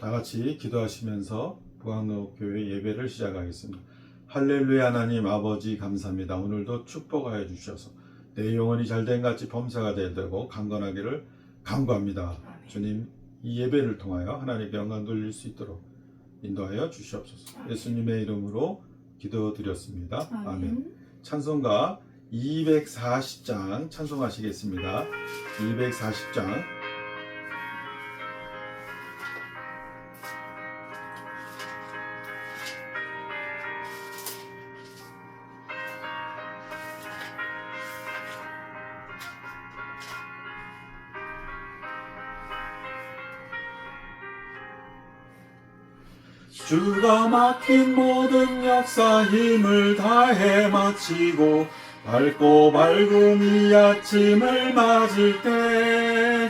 다 같이 기도하시면서 부안노교회 예배를 시작하겠습니다. 할렐루야. 하나님 아버지 감사합니다. 오늘도 축복하여 주셔서 내 영혼이 잘된 같이 범사가 되고 강건하기를 간구합니다. 주님, 이 예배를 통하여 하나님께 영광 돌릴 수 있도록 인도하여 주시옵소서. 예수님의 이름으로 기도드렸습니다. 아멘. 찬송가 240장 찬송하시겠습니다. 240장. 주가 맡긴 모든 역사 힘을 다해 마치고 밝고 밝은 이 아침을 맞을 때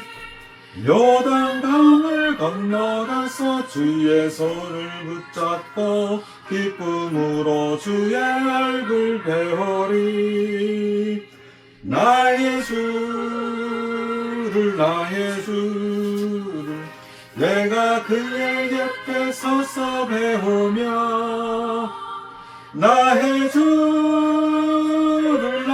요단강을 건너가서 주의 손을 붙잡고 기쁨으로 주의 얼굴 배우리. 나의 주를 내가 그의 곁에 서서 배우며 나의 주를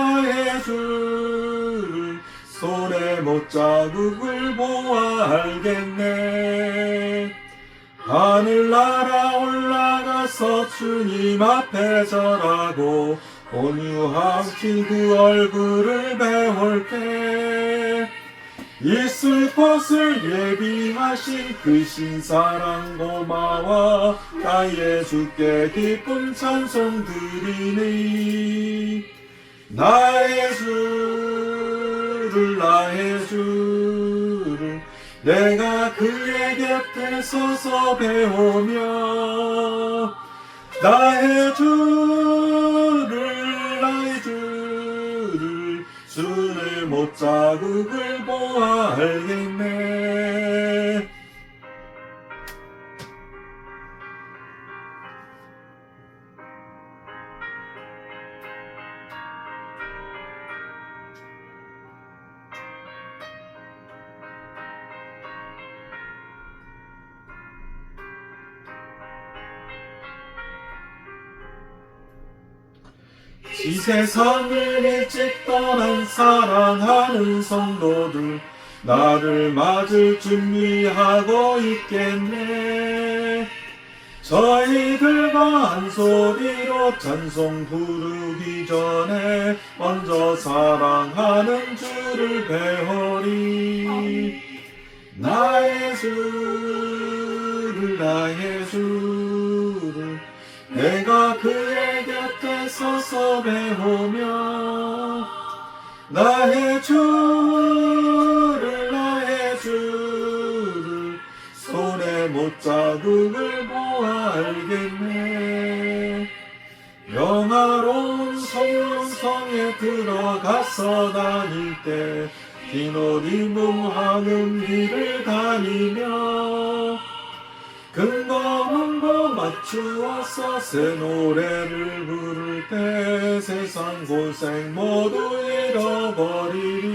손에 못자국을 보아 알겠네. 하늘 날아 올라가서 주님 앞에 절하고 온유하신 그 얼굴을 배울게. 있을 곳을 예비하신 그 신사랑 고마워 나의 주께 기쁨 찬송 드리니. 나의 주를 내가 그의 곁에 서서 배우며 나의 주를 주의 못자국을 보아 알겠네. 이 세상을 일찍 떠난 사랑하는 성도들 나를 맞을 준비하고 있겠네. 저희들과 한 소리로 찬송 부르기 전에 먼저 사랑하는 주를 배우리. 나의 주를 내가 그의 곁에 서서 배우며 나의 주를 손에 못자국을 보아 알겠네. 영화로운 성령성에 들어가서 다닐 때 긴 옷 입은 황금 길을 다니며 근검은 거 맞추어서 새 노래를 부를 때 세상 고생 모두 잃어버리리.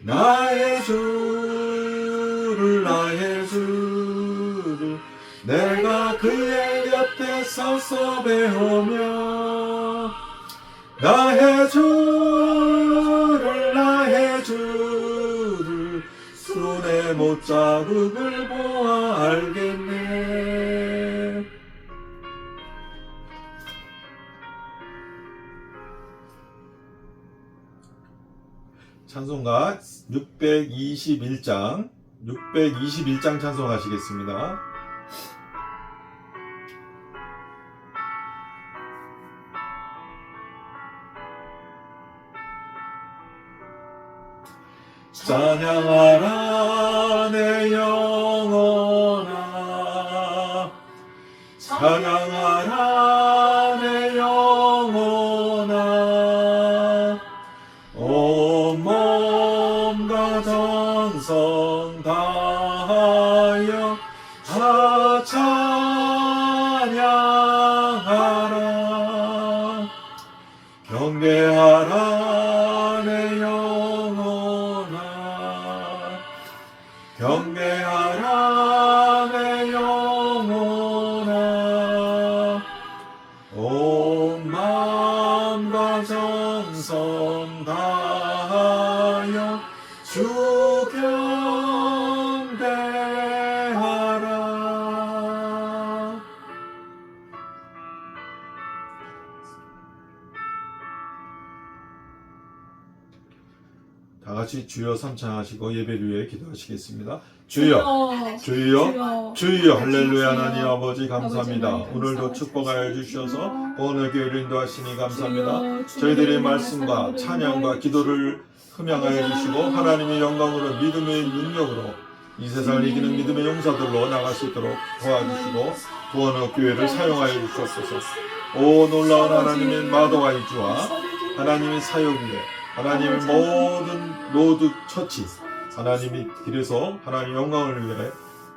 나의 주를 내가 그의 곁에 서서 배우며 나의 주를 손에 못자국을 보아 알겠네. 찬송가 621장 찬송하시겠습니다. 찬양하라 내 영혼아, 찬양하라 내 영혼아. 온 몸과 정성 다하여 찬양하라. 경배하라 내 영혼아, 경배하라 정성 다하여 주 경배하라. 다 같이 주여 삼창하시고 예배를 위해 기도하시겠습니다. 주여, 주여, 주여, 할렐루야. 하나님 아버지 감사합니다. 오늘도 축복하여 주셔서 오늘 교회를 인도하시니 감사합니다. 저희들의 말씀과 찬양과 기도를 흠양하여 주시고 하나님의 영광으로 믿음의 능력으로 이 세상을 이기는 믿음의 용사들로 나갈 수 있도록 도와주시고 구원의 교회를 사용하여 주시옵소서. 오 놀라운 하나님의 마도와 이주와 하나님의 사역 위에 하나님의 모든 로드 처치 하나님이 길에서 하나님의 영광을 위해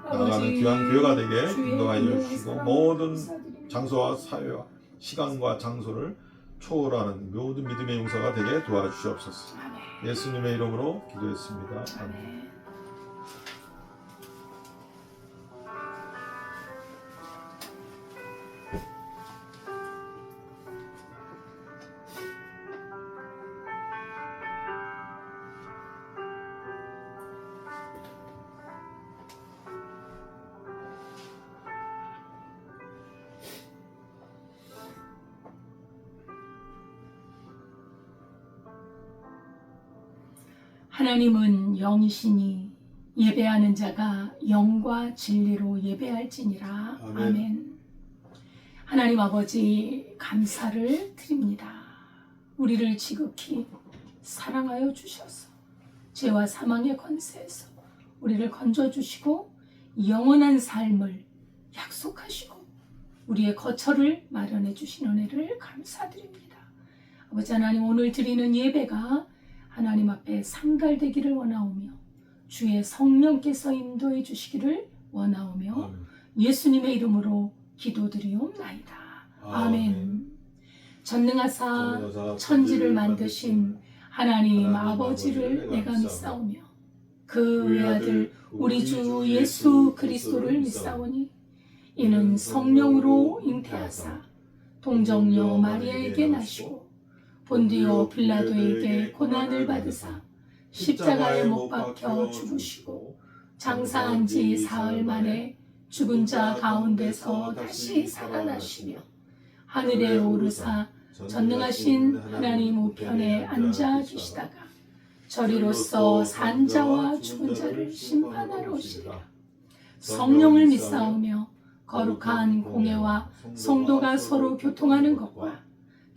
나가는 귀한 교회가 되게 인도하여 주시고 모든 장소와 사회와 시간과 장소를 초월하는 모든 믿음의 용사가 되게 도와주시옵소서. 예수님의 이름으로 기도했습니다. 아멘. 하나님은 영이시니 예배하는 자가 영과 진리로 예배할지니라. 아멘. 하나님 아버지 감사를 드립니다. 우리를 지극히 사랑하여 주셔서 죄와 사망의 권세에서 우리를 건져주시고 영원한 삶을 약속하시고 우리의 거처를 마련해 주신 은혜를 감사드립니다. 아버지 하나님, 오늘 드리는 예배가 하나님 앞에 상달되기를 원하오며 주의 성령께서 인도해 주시기를 원하오며 예수님의 이름으로 기도드리옵나이다. 아멘. 전능하사 천지를 만드신 하나님 아버지를 내가 믿사오며 그 외아들 우리 주 예수 그리스도를 믿사오니 이는 성령으로 잉태하사 동정녀 마리아에게 나시고 본디오 빌라도에게 고난을 받으사 십자가에 못 박혀 죽으시고 장사한 지 사흘 만에 죽은 자 가운데서 다시 살아나시며 하늘에 오르사 전능하신 하나님 우편에 앉아 계시다가 저리로서 산 자와 죽은 자를 심판하러 오시리라. 성령을 믿사오며 거룩한 공예와 성도가 서로 교통하는 것과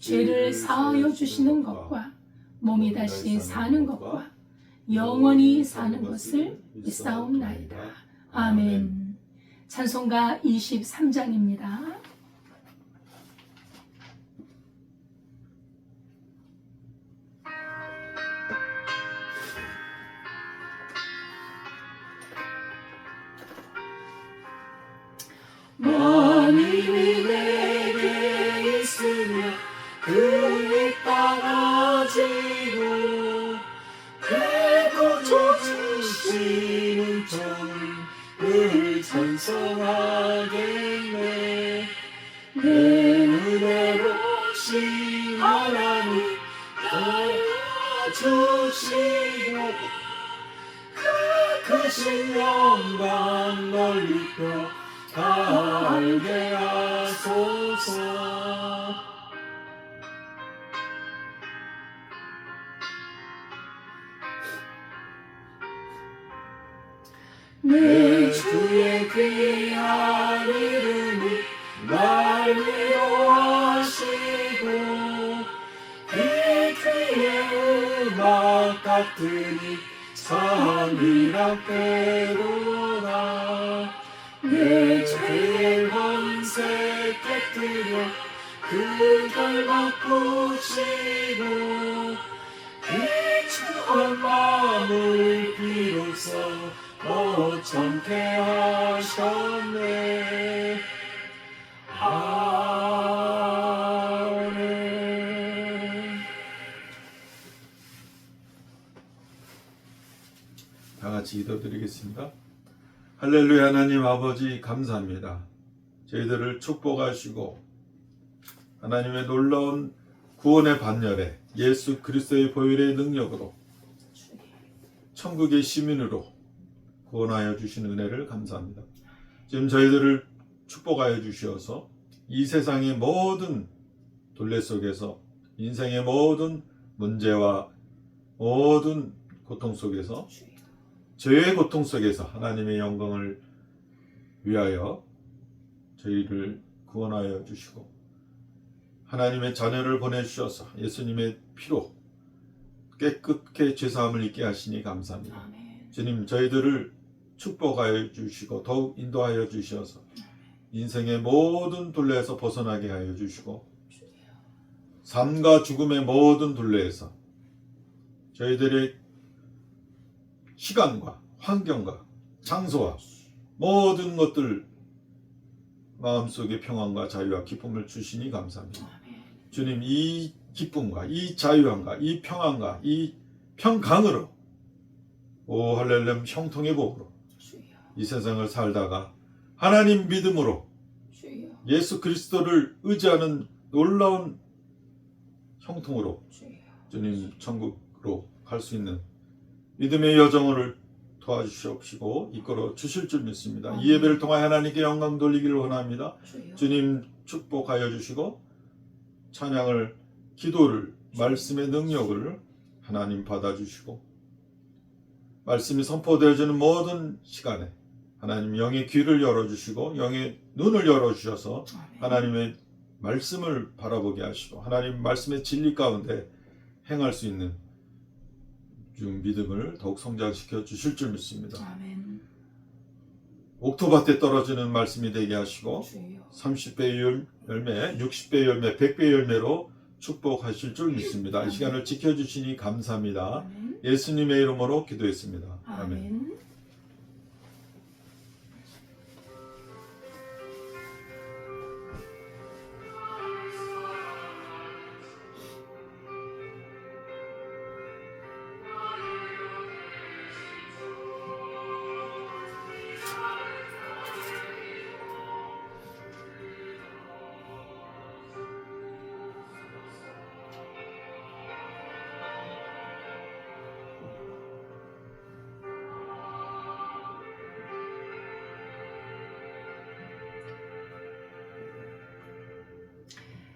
죄를 사하여 주시는 것과 몸이 다시 사는 것과 영원히 사는 것을 믿사옵나이다. 아멘. 찬송가 23장입니다. 만일이 내게 있으며 그에 따라지고 그고 주시는 종을 찬송하겠네. 내 은혜로우신 하나님 도와주시고 그 크신 영광 널리 펴 알게 하소서. 내 주의 귀한 이름이 날 위로하시고 이 귀의 음악 같으니 찬미랍대로라. 내 죄의 권세 깨뜨려 그 결박 부시고 이 추한 마음을 비로소 어청케 하셨네. 아멘. 다 같이 기도드리겠습니다. 할렐루야. 하나님 아버지 감사합니다. 저희들을 축복하시고 하나님의 놀라운 구원의 반열에 예수 그리스도의 보혈의 능력으로 천국의 시민으로 구원하여 주신 은혜를 감사합니다. 지금 저희들을 축복하여 주시어서 이 세상의 모든 둘레 속에서 인생의 모든 문제와 모든 고통 속에서 죄의 고통 속에서 하나님의 영광을 위하여 저희를 구원하여 주시고 하나님의 자녀를 보내주셔서 예수님의 피로 깨끗게 죄사함을 잊게 하시니 감사합니다. 주님, 저희들을 축복하여 주시고 더욱 인도하여 주셔서 인생의 모든 둘레에서 벗어나게 하여 주시고 삶과 죽음의 모든 둘레에서 저희들의 시간과 환경과 장소와 모든 것들 마음속에 평안과 자유와 기쁨을 주시니 감사합니다. 주님, 이 기쁨과 이 자유함과 이 평안과 이 평강으로 오 할렐루야 형통의 복으로 이 세상을 살다가 하나님 믿음으로 예수 그리스도를 의지하는 놀라운 형통으로 주님 천국으로 갈 수 있는 믿음의 여정을 도와주시옵시고 이끌어 주실 줄 믿습니다. 이 예배를 통하여 하나님께 영광 돌리기를 원합니다. 주님 축복하여 주시고 찬양을 기도를 말씀의 능력을 하나님 받아주시고 말씀이 선포되어지는 모든 시간에 하나님 영의 귀를 열어주시고 영의 눈을 열어주셔서 하나님의 말씀을 바라보게 하시고 하나님 말씀의 진리 가운데 행할 수 있는 믿음을 더욱 성장시켜 주실 줄 믿습니다. 아멘. 옥토밭에 떨어지는 말씀이 되게 하시고 30배의 열매, 60배의 열매, 100배의 열매로 축복하실 줄 믿습니다. 이 시간을 지켜주시니 감사합니다. 아멘. 예수님의 이름으로 기도했습니다. 아멘. 아멘.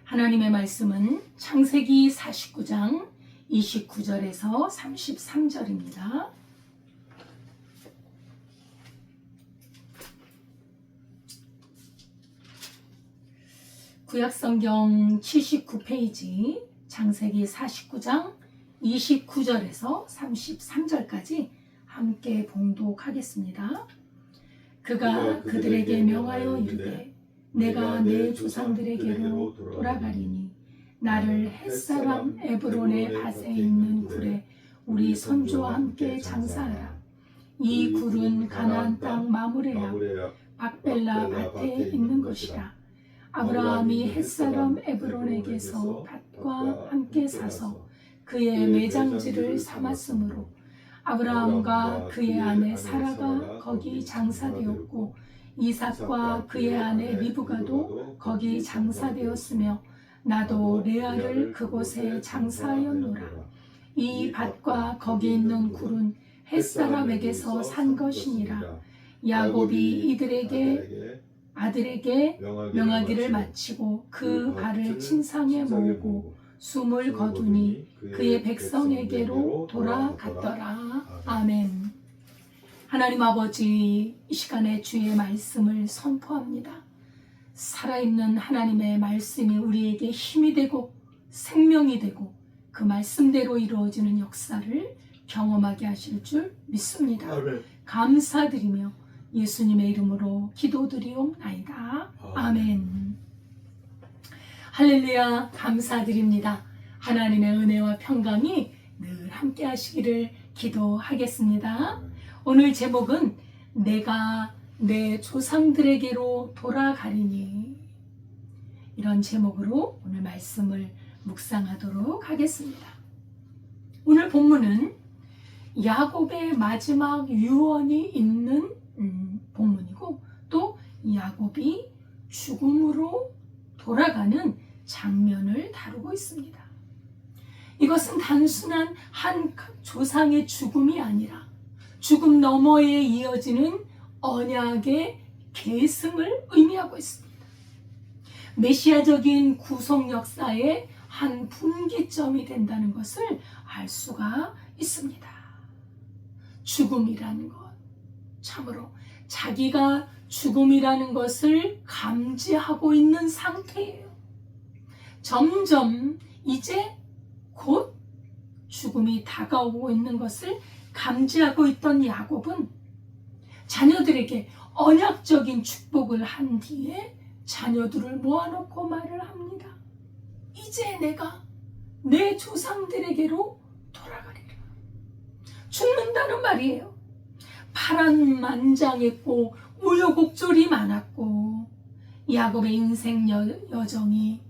하나님의 말씀은 창세기 49장 29절에서 33절입니다. 구약성경 79페이지 창세기 49장 29절에서 33절까지 함께 봉독하겠습니다. 그가 그들에게 명하여 이르되 내가 내 조상들에게로 돌아가리니 나를 햇사람 에브론의 밭에 있는 굴에 우리 선조와 함께 장사하라. 이 굴은 가나안 땅 마므레야 박벨라 밭에 있는 것이라. 아브라함이 햇사람 에브론에게서 밭과 함께 사서 그의 매장지를 삼았으므로 아브라함과 그의 아내 사라가 거기 장사되었고 이삭과 그의 아내 리브가도 거기 장사되었으며 나도 레아를 그곳에 장사하였노라. 이 밭과 거기 있는 굴은 햇사람에게서 산 것이니라. 야곱이 이들에게 아들에게 명하기를 마치고 그 발을 침상에 모으고 숨을 거두니 그의 백성에게로 돌아갔더라. 아멘. 하나님 아버지, 이 시간에 주의 말씀을 선포합니다. 살아있는 하나님의 말씀이 우리에게 힘이 되고 생명이 되고 그 말씀대로 이루어지는 역사를 경험하게 하실 줄 믿습니다. 아멘. 감사드리며 예수님의 이름으로 기도드리옵나이다. 아멘. 할렐루야. 감사드립니다. 하나님의 은혜와 평강이 늘 함께 하시기를 기도하겠습니다. 오늘 제목은 내가 내 조상들에게로 돌아가리니, 이런 제목으로 오늘 말씀을 묵상하도록 하겠습니다. 오늘 본문은 야곱의 마지막 유언이 있는 본문이고 또 야곱이 죽음으로 돌아가는 장면을 다루고 있습니다. 이것은 단순한 한 조상의 죽음이 아니라 죽음 너머에 이어지는 언약의 계승을 의미하고 있습니다. 메시아적인 구속 역사의 한 분기점이 된다는 것을 알 수가 있습니다. 죽음이라는 것, 참으로 자기가 죽음이라는 것을 감지하고 있는 상태예요. 점점 이제 곧 죽음이 다가오고 있는 것을 감지하고 있던 야곱은 자녀들에게 언약적인 축복을 한 뒤에 자녀들을 모아놓고 말을 합니다. 이제 내가 내 조상들에게로 돌아가리라. 죽는다는 말이에요. 파란만장했고 우여곡절이 많았고 야곱의 인생 여정이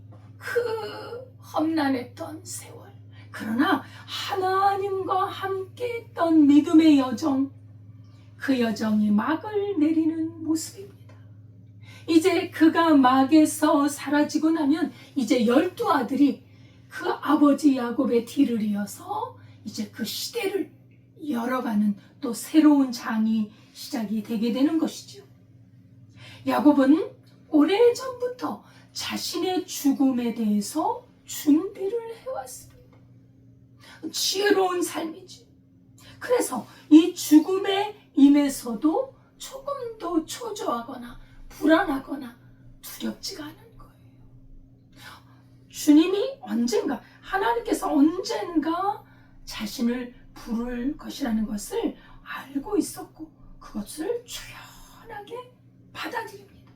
험난했던 세월. 그러나 하나님과 함께 했던 믿음의 여정, 그 여정이 막을 내리는 모습입니다. 이제 그가 막에서 사라지고 나면 이제 12아들이 그 아버지 야곱의 뒤를 이어서 이제 그 시대를 열어가는 또 새로운 장이 시작이 되게 되는 것이죠. 야곱은 오래전부터 자신의 죽음에 대해서 준비를 해왔습니다. 지혜로운 삶이지. 그래서 이 죽음에 임해서도 조금도 초조하거나 불안하거나 두렵지가 않은 거예요. 주님이 언젠가, 하나님께서 언젠가 자신을 부를 것이라는 것을 알고 있었고 그것을 조연하게 받아들입니다.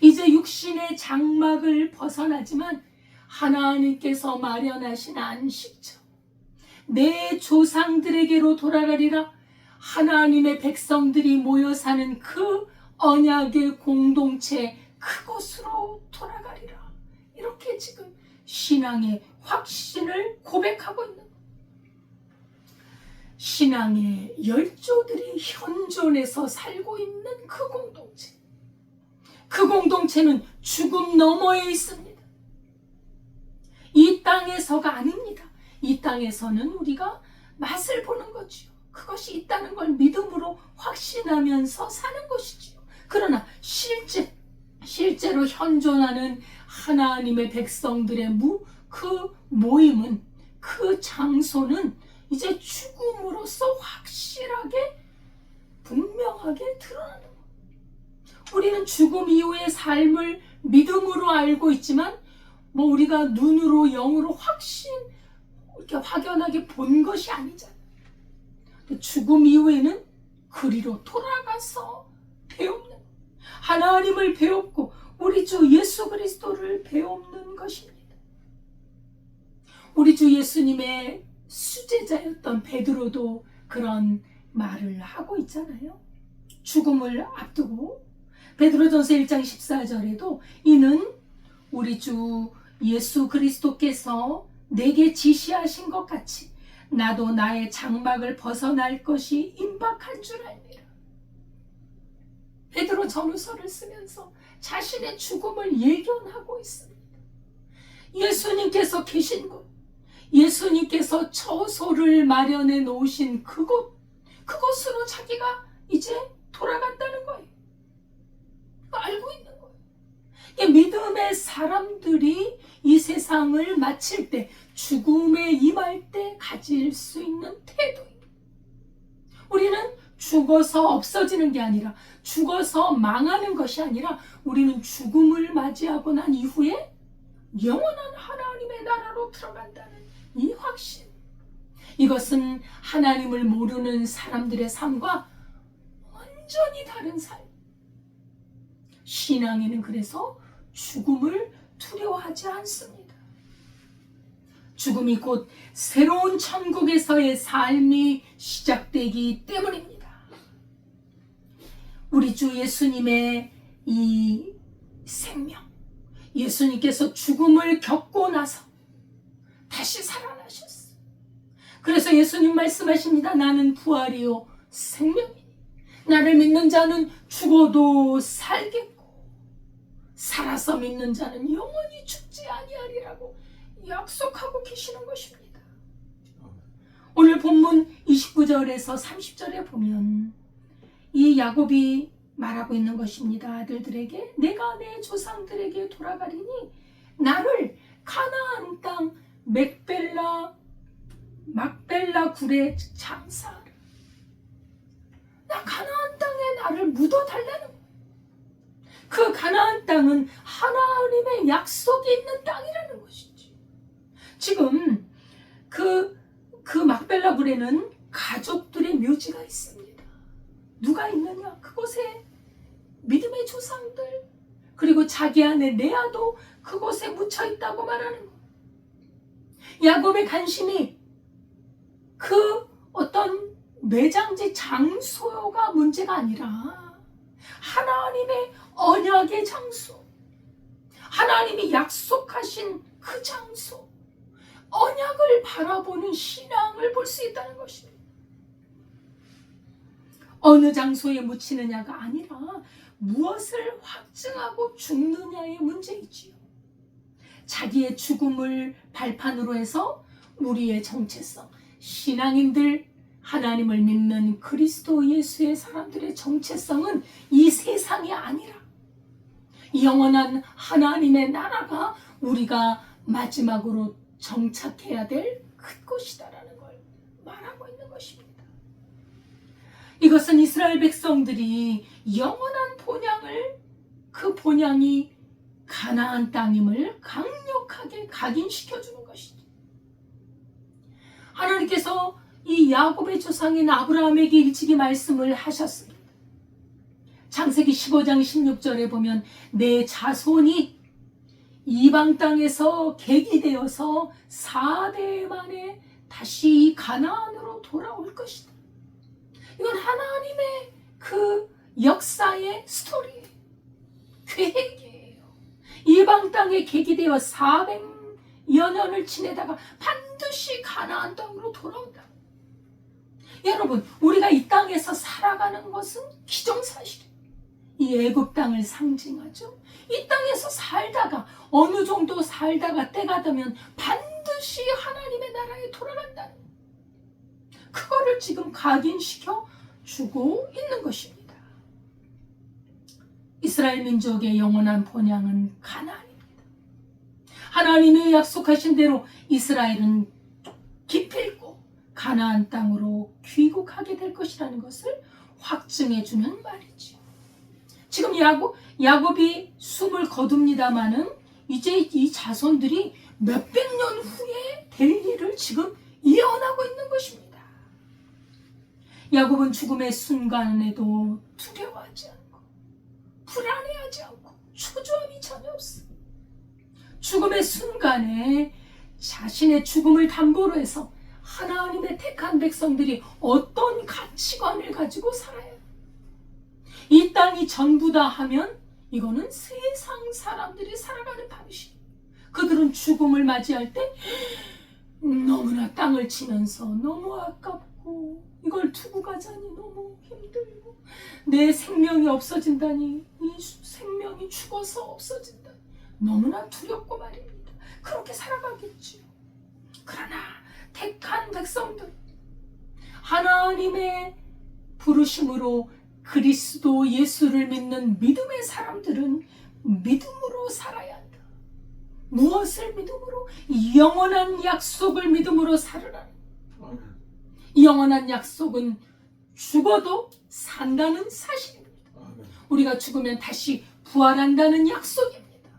이제 육신의 장막을 벗어나지만 하나님께서 마련하신 안식처, 내 조상들에게로 돌아가리라. 하나님의 백성들이 모여 사는 그 언약의 공동체, 그곳으로 돌아가리라. 이렇게 지금 신앙의 확신을 고백하고 있는 거예요. 신앙의 열조들이 현존해서 살고 있는 그 공동체. 그 공동체는 죽음 너머에 있습니다. 이 땅에서가 아닙니다. 이 땅에서는 우리가 맛을 보는 거지요. 그것이 있다는 걸 믿음으로 확신하면서 사는 것이지요. 그러나 실제로 현존하는 하나님의 백성들의 그 모임은, 그 장소는 이제 죽음으로써 확실하게 분명하게 드러나는 거예요. 우리는 죽음 이후의 삶을 믿음으로 알고 있지만 우리가 눈으로 영으로 이렇게 확연하게 본 것이 아니잖아요. 죽음 이후에는 그리로 돌아가서 배우는, 하나님을 배웠고 우리 주 예수 그리스도를 배우는 것입니다. 우리 주 예수님의 수제자였던 베드로도 그런 말을 하고 있잖아요. 죽음을 앞두고 베드로전서 1장 14절에도 이는 우리 주 예수 그리스도께서 내게 지시하신 것 같이 나도 나의 장막을 벗어날 것이 임박한 줄 알미라. 베드로 전후서를 쓰면서 자신의 죽음을 예견하고 있습니다. 예수님께서 계신 곳, 예수님께서 처소를 마련해 놓으신 그곳으로 자기가 이제 돌아간다는 거예요. 알고 있는 거예요. 믿음의 사람들이 이 세상을 마칠 때, 죽음에 임할 때 가질 수 있는 태도입니다. 우리는 죽어서 없어지는 게 아니라, 죽어서 망하는 것이 아니라, 우리는 죽음을 맞이하고 난 이후에 영원한 하나님의 나라로 들어간다는 이 확신. 이것은 하나님을 모르는 사람들의 삶과 완전히 다른 삶. 신앙인은 그래서 죽음을 두려워하지 않습니다. 죽음이 곧 새로운 천국에서의 삶이 시작되기 때문입니다. 우리 주 예수님의 이 생명, 예수님께서 죽음을 겪고 나서 다시 살아나셨어요. 그래서 예수님 말씀하십니다. 나는 부활이요 생명이니 나를 믿는 자는 죽어도 살겠고 살아서 믿는 자는 영원히 죽지 아니하리라고 약속하고 계시는 것입니다. 오늘 본문 29절에서 30절에 보면 이 야곱이 말하고 있는 것입니다. 아들들에게 내가 내 조상들에게 돌아가리니 나를 가나안 땅 막벨라 굴에 장사하라. 나 가나안 땅에 나를 묻어달라는 거예요. 그 가나안 땅은 하나님의 약속이 있는 땅이라는 것이지. 지금 그 막벨라 굴에는 가족들의 묘지가 있습니다. 누가 있느냐? 그곳에 믿음의 조상들, 그리고 자기 아내 레아도 그곳에 묻혀 있다고 말하는 거예요. 야곱의 관심이 그 어떤 매장지 장소가 문제가 아니라 하나님의 언약의 장소, 하나님이 약속하신 그 장소, 언약을 바라보는 신앙을 볼 수 있다는 것입니다. 어느 장소에 묻히느냐가 아니라 무엇을 확증하고 죽느냐의 문제이지요. 자기의 죽음을 발판으로 해서 우리의 정체성, 신앙인들, 하나님을 믿는 그리스도 예수의 사람들의 정체성은 이 세상이 아니라 영원한 하나님의 나라가 우리가 마지막으로 정착해야 될 그곳이다라는 걸 말하고 있는 것입니다. 이것은 이스라엘 백성들이 영원한 본향을, 그 본향이 가나안 땅임을 강력하게 각인시켜주는 것이죠. 하나님께서 이 야곱의 조상인 아브라함에게 일찍이 말씀을 하셨습니다. 창세기 15장 16절에 보면 내 자손이 이방 땅에서 객이되어서 4대 만에 다시 이 가나안으로 돌아올 것이다. 이건 하나님의 그 역사의 스토리예요. 계획이에요. 이방 땅에 객이되어 400여 년을 지내다가 반드시 가나안 땅으로 돌아온다. 여러분, 우리가 이 땅에서 살아가는 것은 기정사실이에요. 이 애굽 땅을 상징하죠. 이 땅에서 살다가 어느 정도 살다가 때가 되면 반드시 하나님의 나라에 돌아간다는, 그거를 지금 각인시켜 주고 있는 것입니다. 이스라엘 민족의 영원한 본향은 가나안입니다. 하나님이 약속하신 대로 이스라엘은 기필코 가나안 땅으로 귀국하게 될 것이라는 것을 확증해 주는 말이죠. 지금 야곱이 숨을 거둡니다마는 이제 이 자손들이 몇백 년 후에 될 일을 지금 예언하고 있는 것입니다. 야곱은 죽음의 순간에도 두려워하지 않고 불안해하지 않고 초조함이 전혀 없어. 죽음의 순간에 자신의 죽음을 담보로 해서 하나님의 택한 백성들이 어떤 가치관을 가지고 살아야 해요. 이 땅이 전부다 하면 이거는 세상 사람들이 살아가는 방식. 그들은 죽음을 맞이할 때 너무나 땅을 치면서 너무 아깝고 이걸 두고 가자니 너무 힘들고 내 생명이 없어진다니, 이 생명이 죽어서 없어진다니 너무나 두렵고 말입니다. 그렇게 살아가겠지요. 그러나 택한 백성들, 하나님의 부르심으로 그리스도 예수를 믿는 믿음의 사람들은 믿음으로 살아야 한다. 무엇을 믿음으로? 영원한 약속을 믿음으로 살으라. 영원한 약속은 죽어도 산다는 사실입니다. 우리가 죽으면 다시 부활한다는 약속입니다.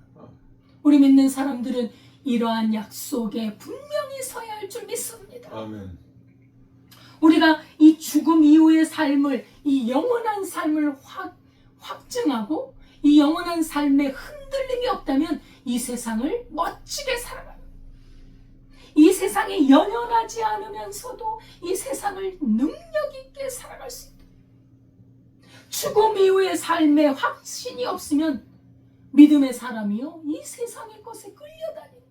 우리 믿는 사람들은 이러한 약속에 분명히 서야 할 줄 믿습니다. 아멘. 우리가 이 죽음 이후의 삶을, 이 영원한 삶을 확증하고 이 영원한 삶에 흔들림이 없다면 이 세상을 멋지게 살아가는, 이 세상에 연연하지 않으면서도 이 세상을 능력 있게 살아갈 수 있다. 죽음 이후의 삶에 확신이 없으면 믿음의 사람이요, 이 세상의 것에 끌려다니는,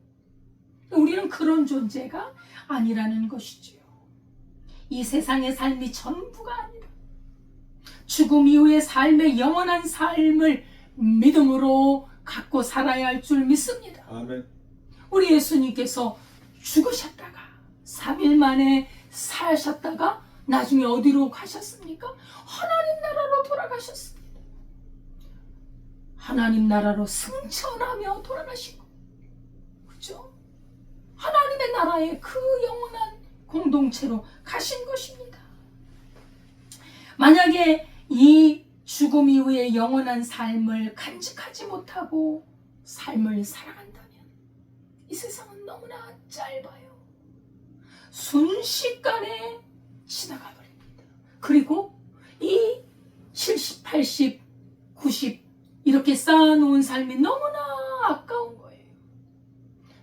우리는 그런 존재가 아니라는 것이지요. 이 세상의 삶이 전부가 아니라 죽음 이후의 삶의 영원한 삶을 믿음으로 갖고 살아야 할 줄 믿습니다. 아멘. 우리 예수님께서 죽으셨다가 3일 만에 사셨다가 나중에 어디로 가셨습니까? 하나님 나라로 돌아가셨습니다. 하나님 나라로 승천하며 돌아가시고, 그죠? 하나님의 나라에 그 영원한 공동체로 가신 것입니다. 만약에 이 죽음 이후의 영원한 삶을 간직하지 못하고 삶을 살아간다면 이 세상은 너무나 짧아요. 순식간에 지나가 버립니다. 그리고 이 70, 80, 90 이렇게 쌓아놓은 삶이 너무나 아까운 거예요.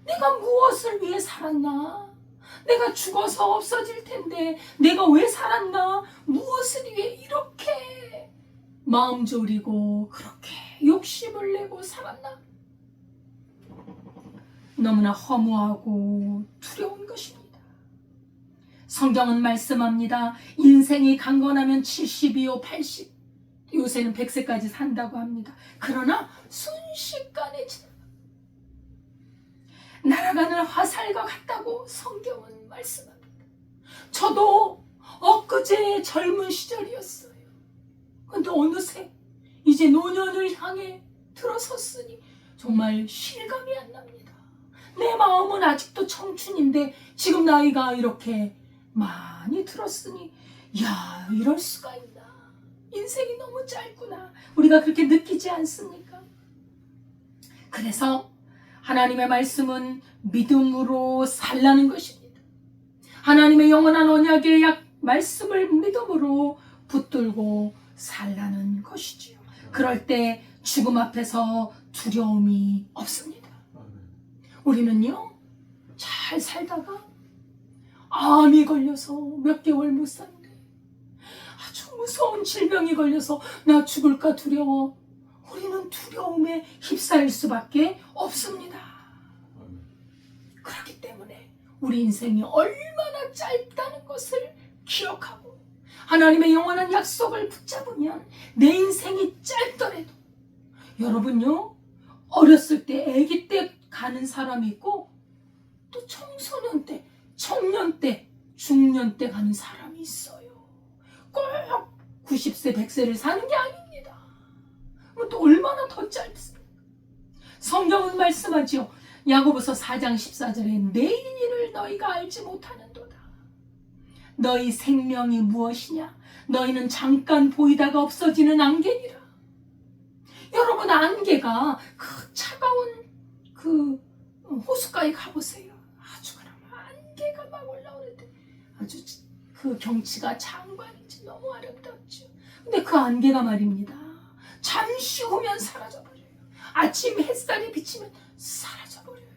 내가 무엇을 위해 살았나? 내가 죽어서 없어질 텐데 내가 왜 살았나? 무엇을 위해 이렇게 마음 졸이고 그렇게 욕심을 내고 살았나? 너무나 허무하고 두려운 것입니다. 성경은 말씀합니다. 인생이 강건하면 70이요 80, 요새는 100세까지 산다고 합니다. 그러나 순식간에 날아가는 화살과 같다고 성경은 말씀합니다. 저도 엊그제 젊은 시절이었어요. 근데 어느새 이제 노년을 향해 들어섰으니 정말 실감이 안 납니다. 내 마음은 아직도 청춘인데 지금 나이가 이렇게 많이 들었으니 야, 이럴 수가 있나. 인생이 너무 짧구나. 우리가 그렇게 느끼지 않습니까? 그래서 하나님의 말씀은 믿음으로 살라는 것입니다. 하나님의 영원한 언약의 말씀을 믿음으로 붙들고 살라는 것이지요. 그럴 때 죽음 앞에서 두려움이 없습니다. 우리는요, 잘 살다가 암이 걸려서 몇 개월 못 산대. 아주 무서운 질병이 걸려서 나 죽을까 두려워. 우리는 두려움에 휩싸일 수밖에 없습니다. 그렇기 때문에 우리 인생이 얼마나 짧다는 것을 기억하고 하나님의 영원한 약속을 붙잡으면 내 인생이 짧더라도, 여러분요, 어렸을 때 아기 때 가는 사람이 있고 또 청소년 때, 청년 때, 중년 때 가는 사람이 있어요. 꼭 90세, 100세를 사는 게 아닙니다. 또 얼마나 더 짧습니까? 성경은 말씀하지요. 야고보서 4장 14절에 내일 일을 너희가 알지 못하는도다. 너희 생명이 무엇이냐? 너희는 잠깐 보이다가 없어지는 안개니라. 여러분, 안개가 그 차가운 그 호숫가에 가보세요. 아주 그럼 안개가 막 올라오는데 아주 그 경치가 장관인지 너무 아름답죠. 근데 그 안개가 말입니다, 잠시 후면 사라져버려요. 아침 햇살이 비치면 사라져버려요.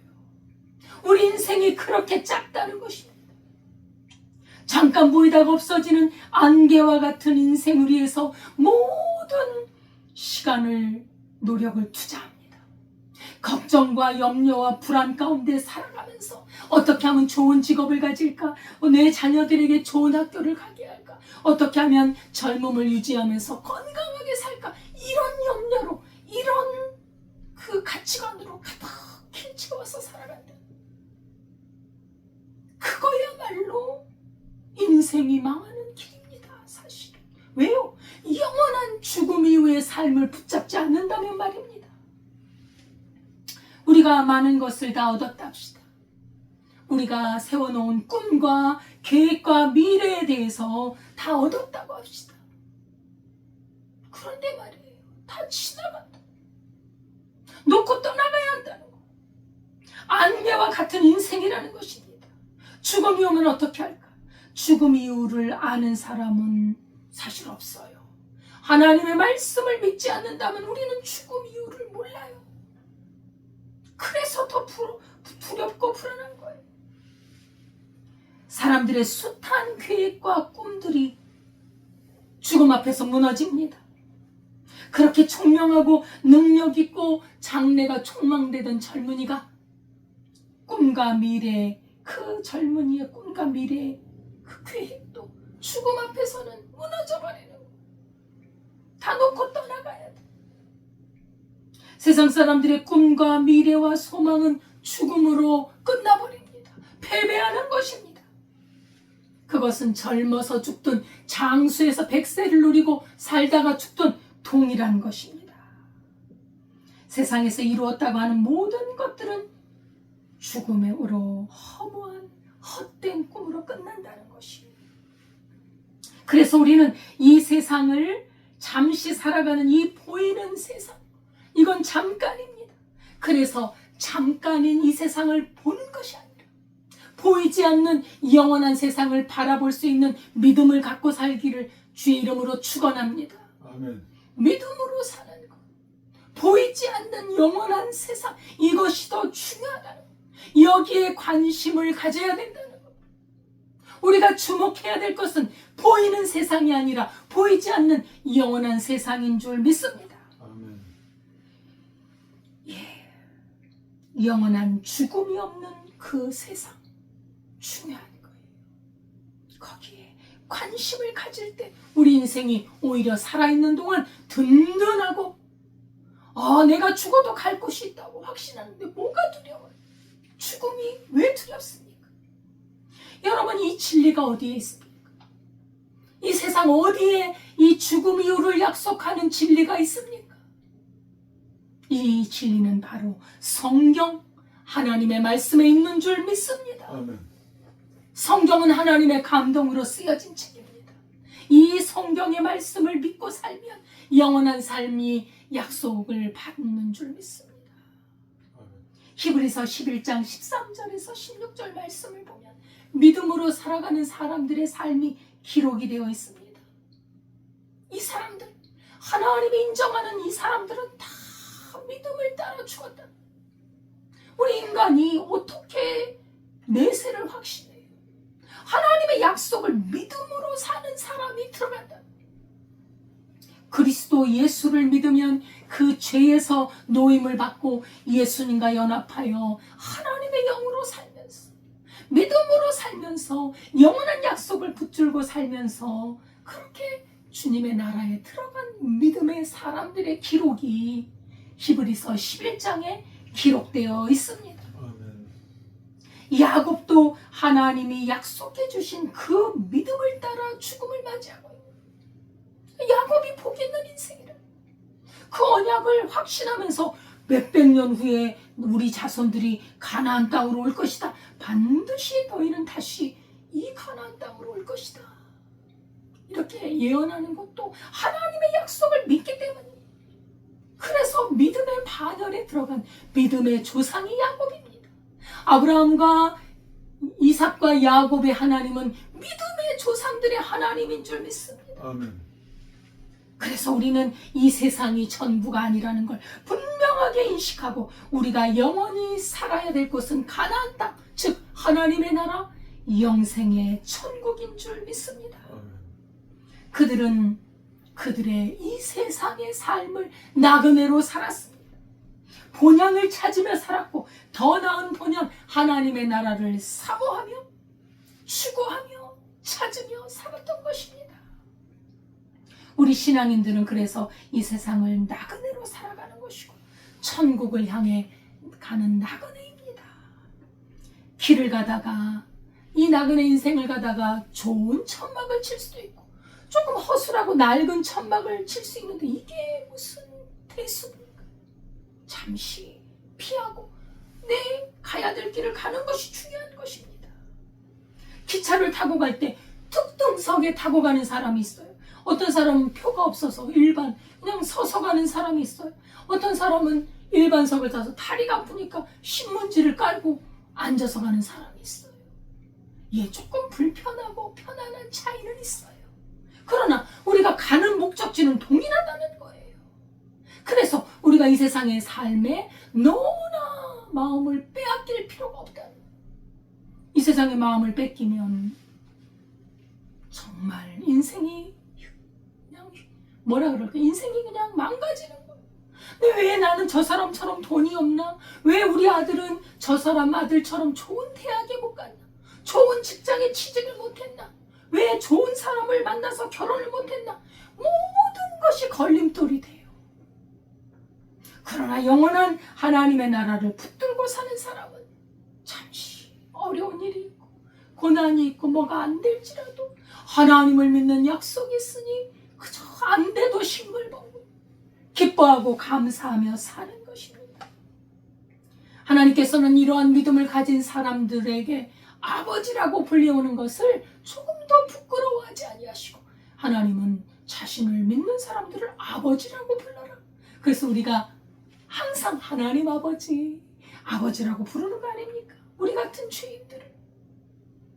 우리 인생이 그렇게 작다는 것입니다. 잠깐 보이다가 없어지는 안개와 같은 인생을 위해서 모든 시간을, 노력을 투자합니다. 걱정과 염려와 불안 가운데 살아가면서 어떻게 하면 좋은 직업을 가질까? 내 자녀들에게 좋은 학교를 가게 할까? 어떻게 하면 젊음을 유지하면서 건강하게 살까? 이런 염려로, 이런 그 가치관으로 가득히 채워서 살아간다. 그거야말로 인생이 망하는 길입니다. 사실. 왜요? 영원한 죽음 이후의 삶을 붙잡지 않는다면 말입니다. 우리가 많은 것을 다 얻었다 합시다. 우리가 세워놓은 꿈과 계획과 미래에 대해서 다 얻었다고 합시다. 그런데 말이에요, 다 지나간다. 놓고 떠나가야 한다는 거. 안개와 같은 인생이라는 것입니다. 죽음이 오면 어떻게 할까? 죽음 이후를 아는 사람은 사실 없어요. 하나님의 말씀을 믿지 않는다면 우리는 죽음 이후를 몰라요. 그래서 더 두렵고 불안한 거예요. 사람들의 숱한 계획과 꿈들이 죽음 앞에서 무너집니다. 그렇게 총명하고 능력 있고 장래가 촉망되던 젊은이가 꿈과 미래, 그 젊은이의 꿈과 미래의 그 계획도 죽음 앞에서는 무너져버리는 거예요. 다 놓고 떠나가야 돼. 세상 사람들의 꿈과 미래와 소망은 죽음으로 끝나버립니다. 패배하는 것입니다. 그것은 젊어서 죽든 장수에서 100세를 누리고 살다가 죽든 동일한 것입니다. 세상에서 이루었다고 하는 모든 것들은 죽음으로 허무한 헛된 꿈으로 끝난다는 것입니다. 그래서 우리는 이 세상을 잠시 살아가는 이 보이는 세상, 이건 잠깐입니다. 그래서 잠깐인 이 세상을 보는 것이 아니라 보이지 않는 영원한 세상을 바라볼 수 있는 믿음을 갖고 살기를 주의 이름으로 축원합니다. 아멘. 믿음으로 사는 것, 보이지 않는 영원한 세상, 이것이 더 중요하다는 것, 여기에 관심을 가져야 된다는 것. 우리가 주목해야 될 것은 보이는 세상이 아니라 보이지 않는 영원한 세상인 줄 믿습니다. 아멘. 영원한 죽음이 없는 그 세상, 중요한 거예요. 거기에 관심을 가질 때 우리 인생이 오히려 살아있는 동안 든든하고, 내가 죽어도 갈 곳이 있다고 확신하는데 뭐가 두려워요? 죽음이 왜 두렵습니까? 여러분, 이 진리가 어디에 있습니까? 이 세상 어디에 이 죽음 이후를 약속하는 진리가 있습니까? 이 진리는 바로 성경, 하나님의 말씀에 있는 줄 믿습니다. 아멘. 성경은 하나님의 감동으로 쓰여진 책입니다. 이 성경의 말씀을 믿고 살면 영원한 삶이 약속을 받는 줄 믿습니다. 히브리서 11장 13절에서 16절 말씀을 보면 믿음으로 살아가는 사람들의 삶이 기록이 되어 있습니다. 이 사람들, 하나님이 인정하는 이 사람들은 다 믿음을 따라 죽었다. 우리 인간이 어떻게 내세를 확신해요? 하나님의 약속을 믿음으로 사는 사람이 들어간다. 그리스도 예수를 믿으면 그 죄에서 노임을 받고 예수님과 연합하여 하나님의 영으로 살면서, 믿음으로 살면서, 영원한 약속을 붙들고 살면서 그렇게 주님의 나라에 들어간 믿음의 사람들의 기록이 히브리서 11장에 기록되어 있습니다. 아멘. 야곱도 하나님이 약속해 주신 그 믿음을 따라 죽음을 맞이하고 있는, 야곱이 복 있는 인생이라. 그 언약을 확신하면서 몇백 년 후에 우리 자손들이 가나안 땅으로 올 것이다. 반드시 너희는 다시 이 가나안 땅으로 올 것이다. 이렇게 예언하는 것도 하나님의 약속을 믿기 때문입니다. 그래서 믿음의 반열에 들어간 믿음의 조상이 야곱입니다. 아브라함과 이삭과 야곱의 하나님은 믿음의 조상들의 하나님인 줄 믿습니다. 아멘. 그래서 우리는 이 세상이 전부가 아니라는 걸 분명하게 인식하고 우리가 영원히 살아야 될 곳은 가나안 땅, 즉 하나님의 나라, 영생의 천국인 줄 믿습니다. 아멘. 그들은 그들의 이 세상의 삶을 나그네로 살았습니다. 본향을 찾으며 살았고 더 나은 본향, 하나님의 나라를 사모하며 추구하며 찾으며 살았던 것입니다. 우리 신앙인들은 그래서 이 세상을 나그네로 살아가는 것이고 천국을 향해 가는 나그네입니다. 길을 가다가, 이 나그네 인생을 가다가 좋은 천막을 칠 수도 있고 조금 허술하고 낡은 천막을 칠 수 있는데 이게 무슨 대수입니까? 잠시 피하고 내 가야 될 길을 가는 것이 중요한 것입니다. 기차를 타고 갈 때 특등석에 타고 가는 사람이 있어요. 어떤 사람은 표가 없어서 일반 그냥 서서 가는 사람이 있어요. 어떤 사람은 일반석을 타서 다리가 아프니까 신문지를 깔고 앉아서 가는 사람이 있어요. 예, 조금 불편하고 편안한 차이는 있어요. 그러나 우리가 가는 목적지는 동일하다는 거예요. 그래서 우리가 이 세상의 삶에 너무나 마음을 빼앗길 필요가 없다는 거예요. 이 세상의 마음을 뺏기면 정말 인생이 그냥 뭐라 그럴까? 인생이 그냥 망가지는 거예요. 근데 왜 나는 저 사람처럼 돈이 없나? 왜 우리 아들은 저 사람 아들처럼 좋은 대학에 못 갔나? 좋은 직장에 취직을 못했나? 왜 좋은 사람을 만나서 결혼을 못했나? 모든 것이 걸림돌이 돼요. 그러나 영원한 하나님의 나라를 붙들고 사는 사람은 잠시 어려운 일이 있고 고난이 있고 뭐가 안 될지라도 하나님을 믿는 약속이 있으니 그저 안 돼도 싱글벙글 기뻐하고 감사하며 사는 것입니다. 하나님께서는 이러한 믿음을 가진 사람들에게 아버지라고 불리우는 것을 조금 더 부끄러워하지 아니하시고 하나님은 자신을 믿는 사람들을 아버지라고 불러라. 그래서 우리가 항상 하나님 아버지라고 부르는 거 아닙니까? 우리 같은 죄인들을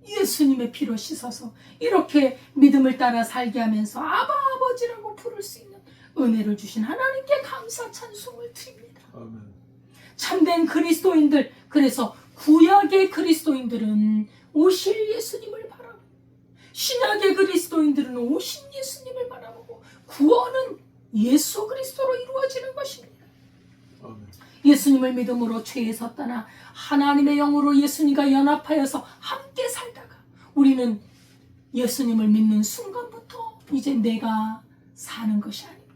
예수님의 피로 씻어서 이렇게 믿음을 따라 살게 하면서 아버지라고 부를 수 있는 은혜를 주신 하나님께 감사 찬송을 드립니다. 아멘. 참된 그리스도인들, 그래서 구약의 그리스도인들은 오실 예수님을 바라보고 신약의 그리스도인들은 오신 예수님을 바라보고 구원은 예수 그리스도로 이루어지는 것입니다. 아멘. 예수님을 믿음으로 죄에서 떠나 하나님의 영으로 예수님과 연합하여서 함께 살다가 우리는 예수님을 믿는 순간부터 이제 내가 사는 것이 아닙니다.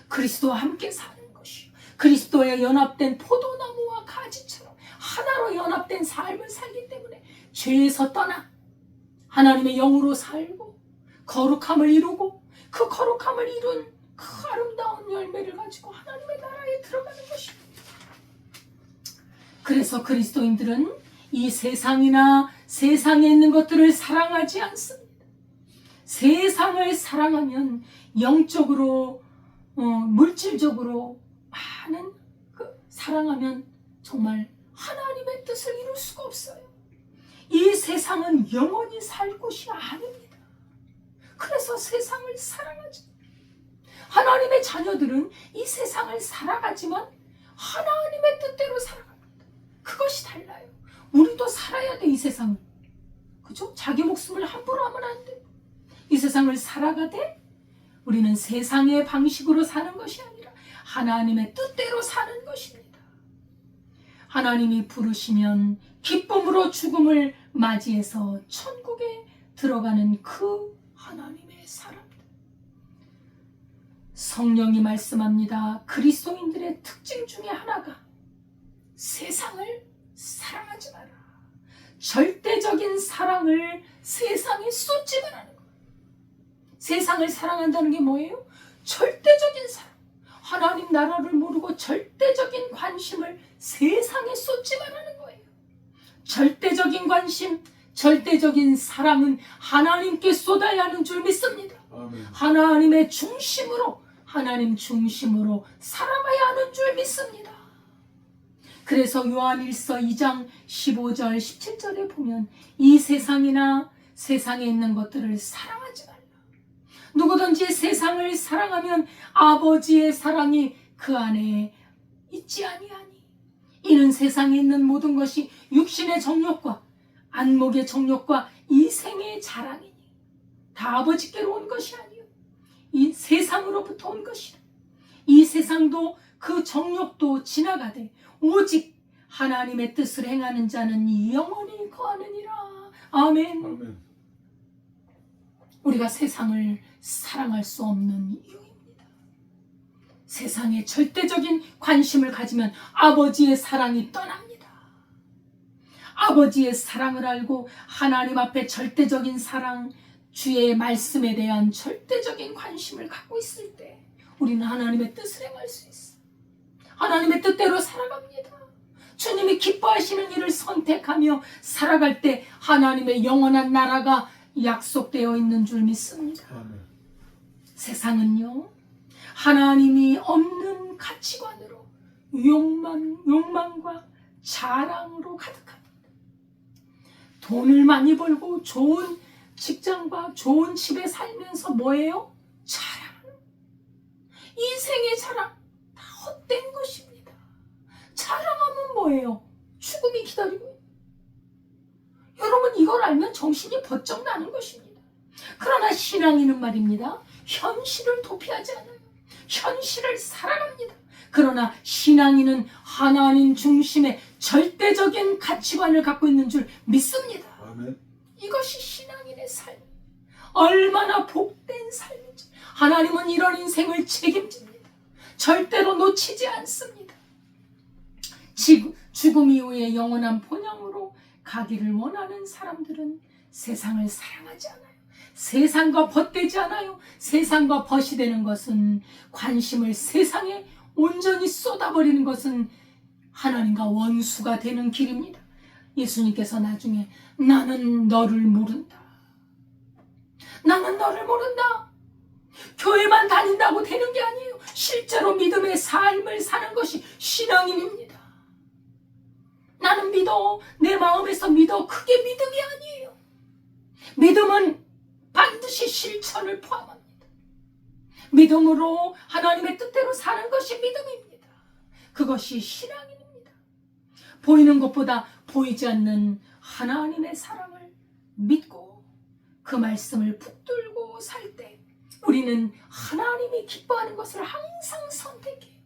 그리스도와 함께 사는 것이요. 그리스도에 연합된 포도나무와 가지처럼 하나로 연합된 삶을 살기 때문에 죄에서 떠나 하나님의 영으로 살고 거룩함을 이루고 그 거룩함을 이룬 그 아름다운 열매를 가지고 하나님의 나라에 들어가는 것입니다. 그래서 그리스도인들은 이 세상이나 세상에 있는 것들을 사랑하지 않습니다. 세상을 사랑하면 영적으로 물질적으로 많은 사랑하면 정말 하나님의 뜻을 이룰 수가 없어요. 이 세상은 영원히 살 곳이 아닙니다. 그래서 세상을 사랑하지. 하나님의 자녀들은 이 세상을 살아가지만 하나님의 뜻대로 살아갑니다. 그것이 달라요. 우리도 살아야 돼, 이 세상을. 그죠? 자기 목숨을 함부로 하면 안 돼. 이 세상을 살아가되 우리는 세상의 방식으로 사는 것이 아니라 하나님의 뜻대로 사는 것입니다. 하나님이 부르시면 기쁨으로 죽음을 맞이해서 천국에 들어가는 그 하나님의 사람들. 성령이 말씀합니다. 그리스도인들의 특징 중에 하나가 세상을 사랑하지 마라. 절대적인 사랑을 세상에 쏟지 말라는 거예요. 세상을 사랑한다는 게 뭐예요? 절대적인 사랑. 하나님 나라를 모르고 절대적인 관심을 세상에 쏟지 말라는 거예요. 절대적인 관심, 절대적인 사랑은 하나님께 쏟아야 하는 줄 믿습니다. 아멘. 하나님의 중심으로, 하나님 중심으로 살아가야 하는 줄 믿습니다. 그래서 요한일서 2장 15절 17절에 보면 이 세상이나 세상에 있는 것들을 사랑하지 말라. 누구든지 세상을 사랑하면 아버지의 사랑이 그 안에 있지 아니하니 이는 세상에 있는 모든 것이 육신의 정욕과 안목의 정욕과 이 생의 자랑이니 다 아버지께로 온 것이 아니요 이 세상으로부터 온 것이라. 이 세상도 그 정욕도 지나가되 오직 하나님의 뜻을 행하는 자는 영원히 거하느니라. 아멘. 아멘. 우리가 세상을 사랑할 수 없는 이유입니다. 세상에 절대적인 관심을 가지면 아버지의 사랑이 떠납니다. 아버지의 사랑을 알고 하나님 앞에 절대적인 사랑, 주의 말씀에 대한 절대적인 관심을 갖고 있을 때 우리는 하나님의 뜻을 행할 수 있어요. 하나님의 뜻대로 살아갑니다. 주님이 기뻐하시는 일을 선택하며 살아갈 때 하나님의 영원한 나라가 약속되어 있는 줄 믿습니다. 아멘. 세상은요, 하나님이 없는 가치관으로 욕망과 자랑으로 가득합니다. 돈을 많이 벌고 좋은 직장과 좋은 집에 살면서 뭐예요? 자랑. 인생의 자랑. 다 헛된 것입니다. 자랑하면 뭐예요? 죽음이 기다리고 있는. 여러분 이걸 알면 정신이 번쩍 나는 것입니다. 그러나 신앙인은 말입니다. 현실을 도피하지 않아요. 현실을 살아갑니다. 그러나 신앙인은 하나님 중심의 절대적인 가치관을 갖고 있는 줄 믿습니다. 아멘. 이것이 신앙인의 삶. 얼마나 복된 삶인지. 하나님은 이런 인생을 책임집니다. 절대로 놓치지 않습니다. 죽음 이후에 영원한 본향으로 가기를 원하는 사람들은 세상을 사랑하지 않아요. 세상과 벗되지 않아요. 세상과 벗이 되는 것은, 관심을 세상에 온전히 쏟아버리는 것은 하나님과 원수가 되는 길입니다. 예수님께서 나중에 나는 너를 모른다. 나는 너를 모른다. 교회만 다닌다고 되는 게 아니에요. 실제로 믿음의 삶을 사는 것이 신앙인입니다. 나는 믿어. 내 마음에서 믿어. 그게 믿음이 아니에요. 믿음은 반드시 실천을 포함합니다. 믿음으로 하나님의 뜻대로 사는 것이 믿음입니다. 그것이 신앙인입니다. 보이는 것보다 보이지 않는 하나님의 사랑을 믿고 그 말씀을 붙들고 살 때 우리는 하나님이 기뻐하는 것을 항상 선택해요.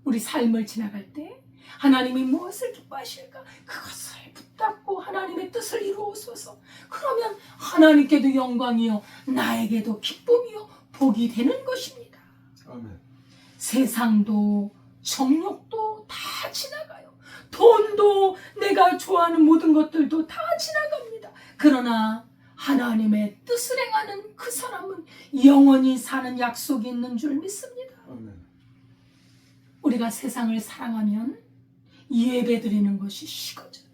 우리 삶을 지나갈 때 하나님이 무엇을 기뻐하실까? 그것을 붙잡고 하나님의 뜻을 이루어서서, 그러면 하나님께도 영광이요 나에게도 기쁨이요 복이 되는 것입니다. 아멘. 세상도 정욕도 다 지나가요. 돈도, 내가 좋아하는 모든 것들도 다 지나갑니다. 그러나 하나님의 뜻을 행하는 그 사람은 영원히 사는 약속이 있는 줄 믿습니다. 아멘. 우리가 세상을 사랑하면 예배 드리는 것이 식어져요.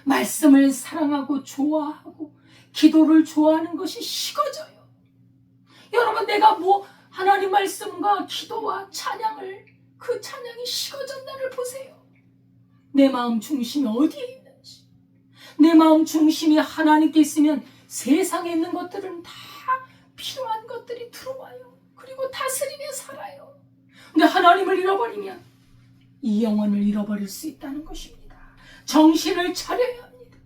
말씀을 사랑하고 좋아하고 기도를 좋아하는 것이 식어져요. 여러분, 내가 하나님 말씀과 기도와 찬양을, 그 찬양이 식어졌나를 보세요. 내 마음 중심이 어디에 있는지. 내 마음 중심이 하나님께 있으면 세상에 있는 것들은 다 필요한 것들이 들어와요. 그리고 다스리며 살아요. 근데 하나님을 잃어버리면 이 영혼을 잃어버릴 수 있다는 것입니다. 정신을 차려야 합니다.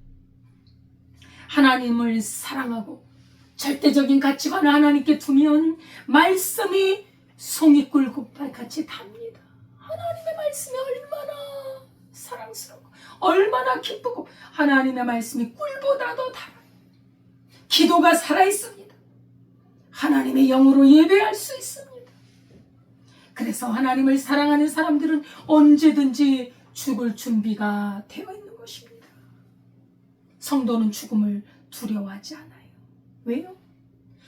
하나님을 사랑하고 절대적인 가치관을 하나님께 두면 말씀이 송이꿀 같이 답니다. 하나님의 말씀이 얼마나 사랑스럽고 얼마나 기쁘고, 하나님의 말씀이 꿀보다 더 달아요. 기도가 살아있습니다. 하나님의 영으로 예배할 수 있습니다. 그래서 하나님을 사랑하는 사람들은 언제든지 죽을 준비가 되어 있는 것입니다. 성도는 죽음을 두려워하지 않아요. 왜요?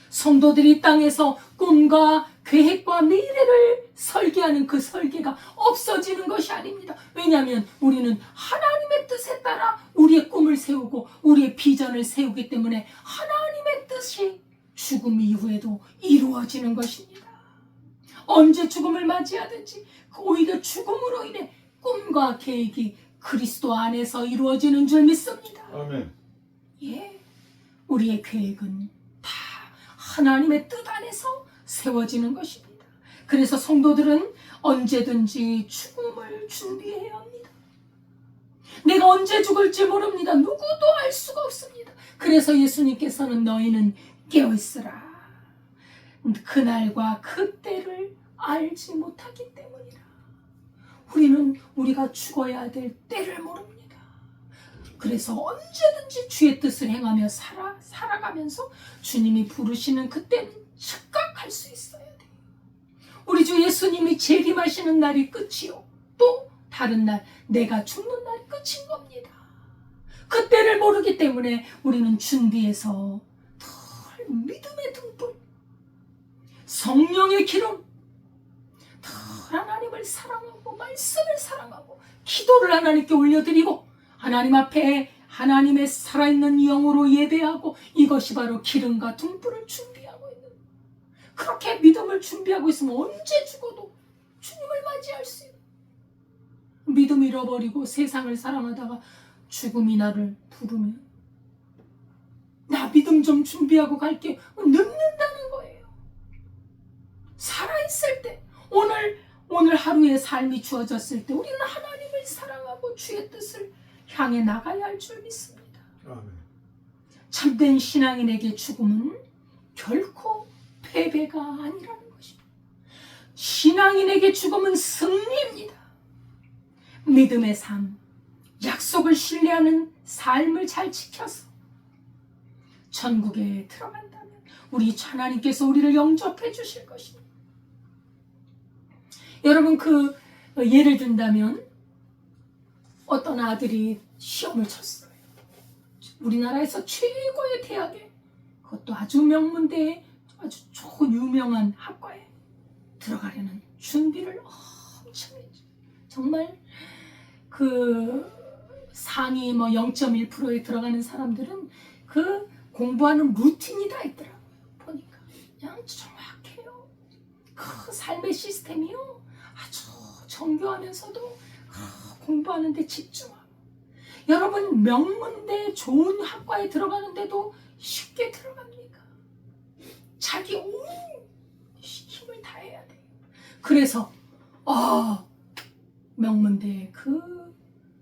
성도들이 이 땅에서 꿈과 계획과 미래를 설계하는 그 설계가 없어지는 것이 아닙니다. 왜냐하면 우리는 하나님의 뜻에 따라 우리의 꿈을 세우고 우리의 비전을 세우기 때문에 하나님의 뜻이 죽음 이후에도 이루어지는 것입니다. 언제 죽음을 맞이하든지 오히려 죽음으로 인해 꿈과 계획이 그리스도 안에서 이루어지는 줄 믿습니다. 아멘. 예, 우리의 계획은 다 하나님의 뜻 안에서 세워지는 것입니다. 그래서 성도들은 언제든지 죽음을 준비해야 합니다. 내가 언제 죽을지 모릅니다. 누구도 알 수가 없습니다. 그래서 예수님께서는 너희는 깨어있으라. 그날과 그때를 알지 못하기 때문이라. 우리는 우리가 죽어야 될 때를 모릅니다. 그래서 언제든지 주의 뜻을 행하며 살아가면서 주님이 부르시는 그때는 즉각 할 수 있어야 돼요. 우리 주 예수님이 재림하시는 날이 끝이요, 또 다른 날 내가 죽는 날이 끝인 겁니다. 그때를 모르기 때문에 우리는 준비해서 덜 믿음의 등불, 성령의 기름, 덜 하나님을 사랑하고 말씀을 사랑하고 기도를 하나님께 올려드리고 하나님 앞에 하나님의 살아있는 영으로 예배하고, 이것이 바로 기름과 등불을 준비하고 있는, 그렇게 믿음을 준비하고 있으면 언제 죽어도 주님을 맞이할 수 있는, 믿음 잃어버리고 세상을 사랑하다가 죽음이 나를 부르면 나 믿음 좀 준비하고 갈게, 늙는다는 거예요. 살아있을 때, 오늘 하루의 삶이 주어졌을 때 우리는 하나님을 사랑하고 주의 뜻을 향해 나가야 할 줄 믿습니다. 아멘. 참된 신앙인에게 죽음은 결코 패배가 아니라는 것입니다. 신앙인에게 죽음은 승리입니다. 믿음의 삶, 약속을 신뢰하는 삶을 잘 지켜서 천국에 들어간다면 우리 하나님께서 우리를 영접해 주실 것입니다. 여러분, 예를 든다면 어떤 아들이 시험을 쳤어요. 우리나라에서 최고의 대학에, 그것도 아주 명문대에 아주 유명한 학과에 들어가려는 준비를 엄청 했죠. 정말 그 상위 0.1%에 들어가는 사람들은 그 공부하는 루틴이 다 있더라고요. 보니까 그냥 정확해요. 그 삶의 시스템이요 아주 정교하면서도 공부하는 데 집중하고, 여러분 명문대 좋은 학과에 들어가는데도 쉽게 들어갑니까? 자기 온 힘을 다해야 돼요. 그래서 명문대 그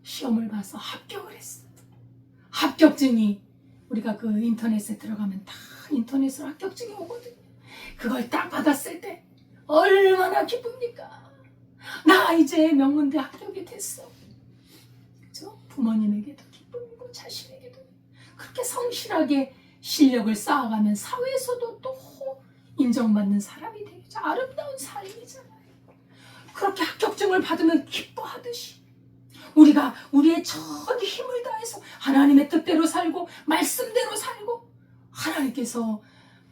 시험을 봐서 합격을 했어. 합격증이 우리가 그 인터넷에 들어가면 다 인터넷으로 합격증이 오거든요. 그걸 딱 받았을 때 얼마나 기쁩니까? 나 이제 명문대 합격이 됐어. 그죠? 부모님에게도 기쁨이고 자신에게도 그렇게 성실하게 실력을 쌓아가면 사회에서도 또 인정받는 사람이 되겠죠. 아름다운 삶이잖아요. 그렇게 합격증을 받으면 기뻐하듯이 우리가 우리의 전 힘을 다해서 하나님의 뜻대로 살고 말씀대로 살고 하나님께서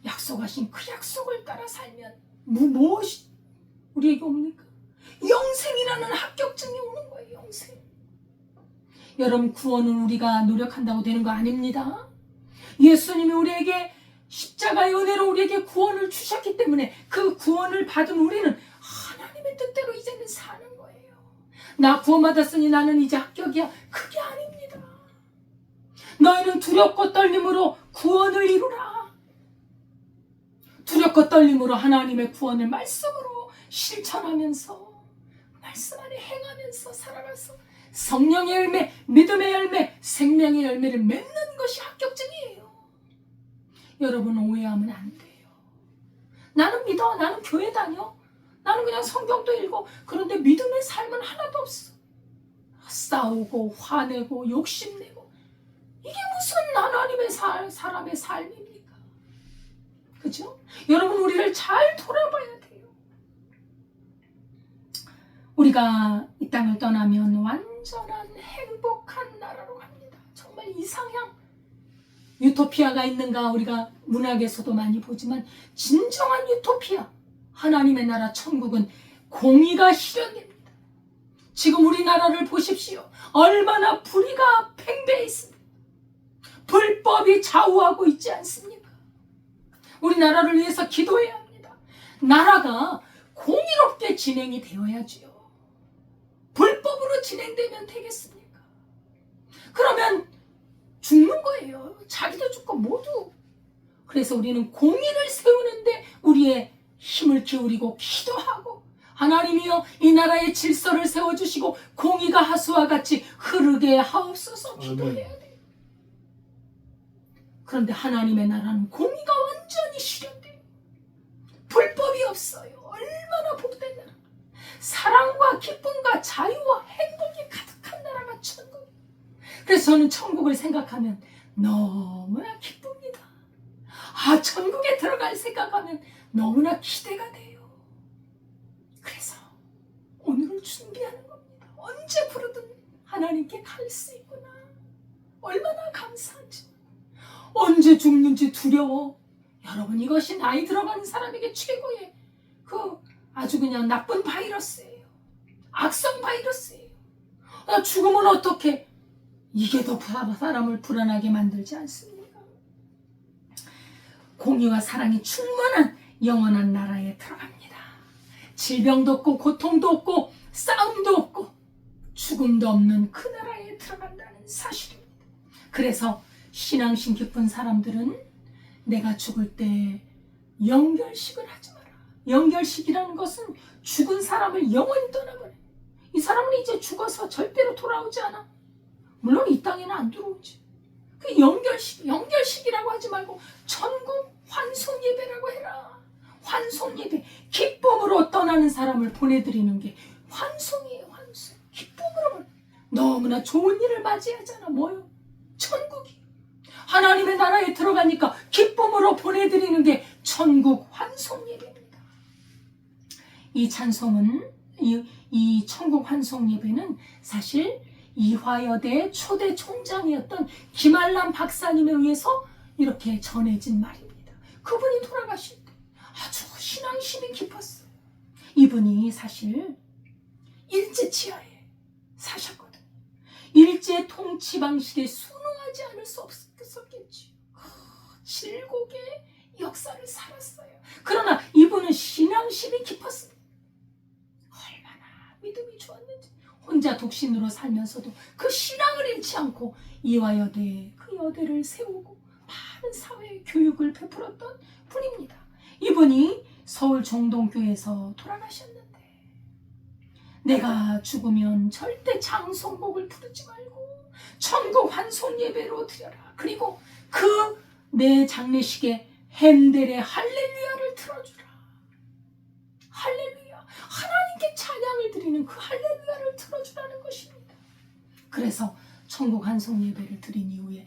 약속하신 그 약속을 따라 살면 무엇이 우리에게 옵니까? 영생이라는 합격증이 오는 거예요. 영생. 여러분, 구원은 우리가 노력한다고 되는 거 아닙니다. 예수님이 우리에게 십자가의 은혜로 우리에게 구원을 주셨기 때문에 그 구원을 받은 우리는 하나님의 뜻대로 이제는 사는 거예요. 나 구원받았으니 나는 이제 합격이야. 그게 아닙니다. 너희는 두렵고 떨림으로 구원을 이루라. 두렵고 떨림으로 하나님의 구원을 말씀으로 실천하면서 말씀 안에 행하면서 살아가서 성령의 열매, 믿음의 열매, 생명의 열매를 맺는 것이 합격증이에요. 여러분, 오해하면 안 돼요. 나는 믿어. 나는 교회 다녀. 나는 그냥 성경도 읽어. 그런데 믿음의 삶은 하나도 없어. 싸우고 화내고 욕심내고 이게 무슨 하나님의 사람의 삶입니까? 그죠? 여러분, 우리를 잘 돌아봐야 돼요. 우리가 이 땅을 떠나면 완전한 행복한 나라로 갑니다. 정말 이상향 유토피아가 있는가 우리가 문학에서도 많이 보지만 진정한 유토피아, 하나님의 나라 천국은 공의가 실현됩니다. 지금 우리나라를 보십시오. 얼마나 불의가 팽배해 있습니다. 불법이 좌우하고 있지 않습니까? 우리나라를 위해서 기도해야 합니다. 나라가 공의롭게 진행이 되어야지요. 불법으로 진행되면 되겠습니까? 그러면 죽는 거예요. 자기도 죽고 모두. 그래서 우리는 공의를 세우는데 우리의 힘을 기울이고 기도하고, 하나님이여 이 나라의 질서를 세워주시고 공의가 하수와 같이 흐르게 하옵소서 기도해야 돼요. 그런데 하나님의 나라는 공의가 완전히 실현돼요. 불법이 없어요. 얼마나 복된 나라. 사랑과 기쁨과 자유와 행복이 가득한 나라가 천국이에요. 그래서 저는 천국을 생각하면 너무나 기쁩니다. 천국에 들어갈 생각하면 너무나 기대가 돼요. 그래서 오늘을 준비하는 겁니다. 언제 부르든 하나님께 갈 수 있구나. 얼마나 감사하지. 언제 죽는지 두려워. 여러분, 이것이 나이 들어가는 사람에게 최고의 아주 그냥 나쁜 바이러스예요. 악성 바이러스예요. 죽으면 어떡해? 이게 더 사람을 불안하게 만들지 않습니까? 공의와 사랑이 충만한 영원한 나라에 들어갑니다. 질병도 없고 고통도 없고 싸움도 없고 죽음도 없는 그 나라에 들어간다는 사실입니다. 그래서 신앙심 깊은 사람들은 내가 죽을 때 영결식을 하지 마라. 영결식이라는 것은 죽은 사람을 영원히 떠나버려. 이 사람은 이제 죽어서 절대로 돌아오지 않아. 물론 이 땅에는 안 들어오지. 그 영결식이라고 하지 말고 천국 환송 예배라고 해라. 환송 예배. 기쁨으로 떠나는 사람을 보내드리는 게 환송이에요. 환송. 기쁨으로. 너무나 좋은 일을 맞이하잖아. 뭐요? 천국이. 하나님의 나라에 들어가니까 기쁨으로 보내드리는 게 천국 환송 예배입니다. 이 찬송은 이 천국 환송 예배는 사실 이화여대 초대 총장이었던 김알람 박사님에 의해서 이렇게 전해진 말입니다. 그분이 돌아가실 때 아주 신앙심이 깊었어요. 이분이 사실 일제 치하에 사셨거든요. 일제 통치 방식에 순응하지 않을 수 없었겠지. 질곡의 역사를 살았어요. 그러나 이분은 신앙심이 깊었습니다. 얼마나 믿음이 좋았는지. 혼자 독신으로 살면서도 그 신앙을 잃지 않고 이화여대 그 여대를 세우고 많은 사회 교육을 베풀었던 분입니다. 이분이 서울 정동교에서 돌아가셨는데, 내가 죽으면 절대 장송곡을 부르지 말고 천국 환송 예배로 드려라. 그리고 그 내 장례식에 핸델의 할렐루야를 틀어주라. 할렐루야. 하나님께 찬양을 드리는 그 할렐루야를 틀어주라는 것입니다. 그래서 천국 환송 예배를 드린 이후에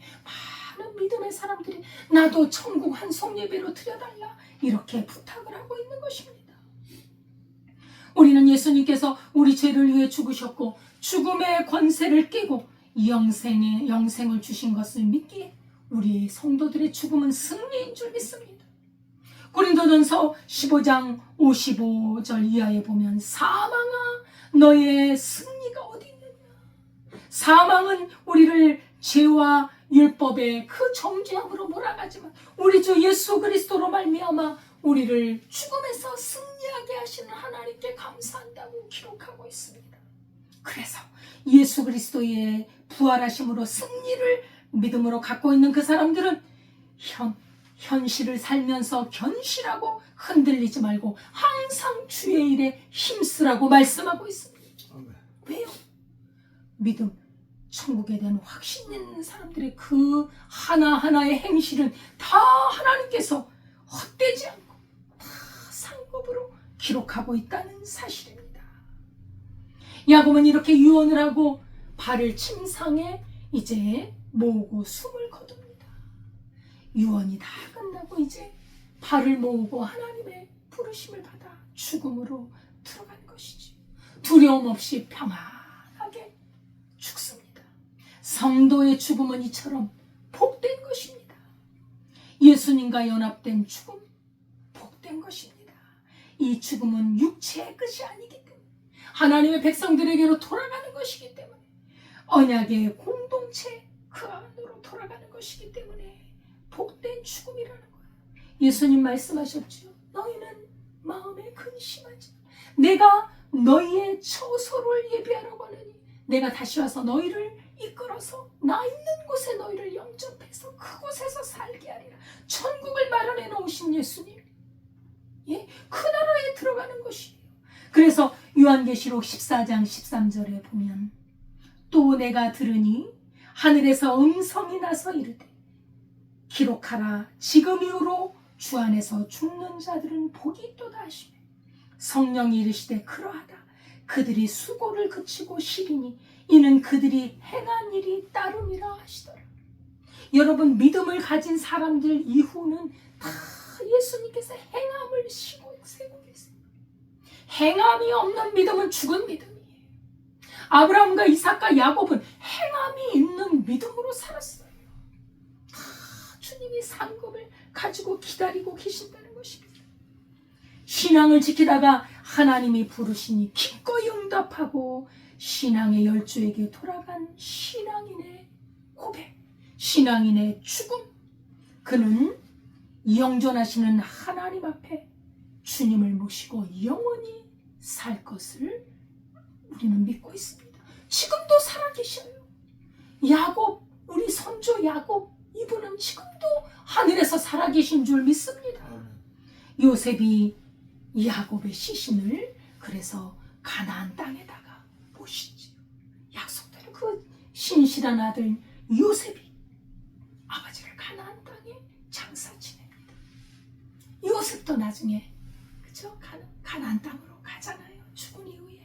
많은 믿음의 사람들이 나도 천국 환송 예배로 드려달라 이렇게 부탁을 하고 있는 것입니다. 우리는 예수님께서 우리 죄를 위해 죽으셨고 죽음의 권세를 깨고 영생을 주신 것을 믿기에 우리 성도들의 죽음은 승리인 줄 믿습니다. 고린도전서 15장 55절 이하에 보면 사망아 너의 승리가 어디 있느냐. 사망은 우리를 죄와 율법의 그 정죄함으로 몰아가지만 우리 주 예수 그리스도로 말미암아 우리를 죽음에서 승리하게 하시는 하나님께 감사한다고 기록하고 있습니다. 그래서 예수 그리스도의 부활하심으로 승리를 믿음으로 갖고 있는 그 사람들은 현실을 살면서 견실하고 흔들리지 말고 항상 주의 일에 힘쓰라고 말씀하고 있습니다. 왜요? 믿음, 천국에 대한 확신 있는 사람들의 그 하나하나의 행실은 다 하나님께서 헛되지 않고 다 상급으로 기록하고 있다는 사실입니다. 야곱은 이렇게 유언을 하고 발을 침상에 이제 모으고 숨을 거둡니다. 유언이 다 끝나고 이제 발을 모으고 하나님의 부르심을 받아 죽음으로 들어간 것이지. 두려움 없이 평안하게 죽습니다. 성도의 죽음은 이처럼 복된 것입니다. 예수님과 연합된 죽음, 복된 것입니다. 이 죽음은 육체의 끝이 아니기 때문에 하나님의 백성들에게로 돌아가는 것이기 때문에 언약의 공동체 그 안으로 돌아가는 것이기 때문에 복된 죽음이라는 거예요. 예수님 말씀하셨죠. 너희는 마음에 근심하지. 내가 너희의 처소를 예비하라고 하느니 내가 다시 와서 너희를 이끌어서 나 있는 곳에 너희를 영접해서 그곳에서 살게 하리라. 천국을 마련해 놓으신 예수님, 그 나라에 들어가는 것이에요. 그래서 요한계시록 14장 13절에 보면 또 내가 들으니 하늘에서 음성이 나서 이르되 기록하라. 지금 이후로 주 안에서 죽는 자들은 복이 있도다 하시며 성령이 이르시되 그러하다. 그들이 수고를 그치고 쉬리니 이는 그들이 행한 일이 따름이라 하시더라. 여러분, 믿음을 가진 사람들 이후는 다 예수님께서 행함을 세고 계세요. 행함이 없는 믿음은 죽은 믿음이에요. 아브라함과 이삭과 야곱은 행함이 있는 믿음으로 살았어요. 다 주님이 상급을 가지고 기다리고 계신다는 것입니다. 신앙을 지키다가 하나님이 부르시니 기꺼이 응답하고 신앙의 열주에게 돌아간 신앙인의 고백, 신앙인의 죽음. 그는 영존하시는 하나님 앞에 주님을 모시고 영원히 살 것을 우리는 믿고 있습니다. 지금도 살아계셔요. 야곱, 우리 선조 야곱, 이분은 지금도 하늘에서 살아계신 줄 믿습니다. 요셉이 야곱의 시신을 그래서 가나안 땅에다가 모시지. 약속대로 그 신실한 아들 요셉이 아버지를 가나안 땅에 장사 지냅니다. 요셉도 나중에 그죠? 가나안 땅으로 가잖아요. 죽은 이후에.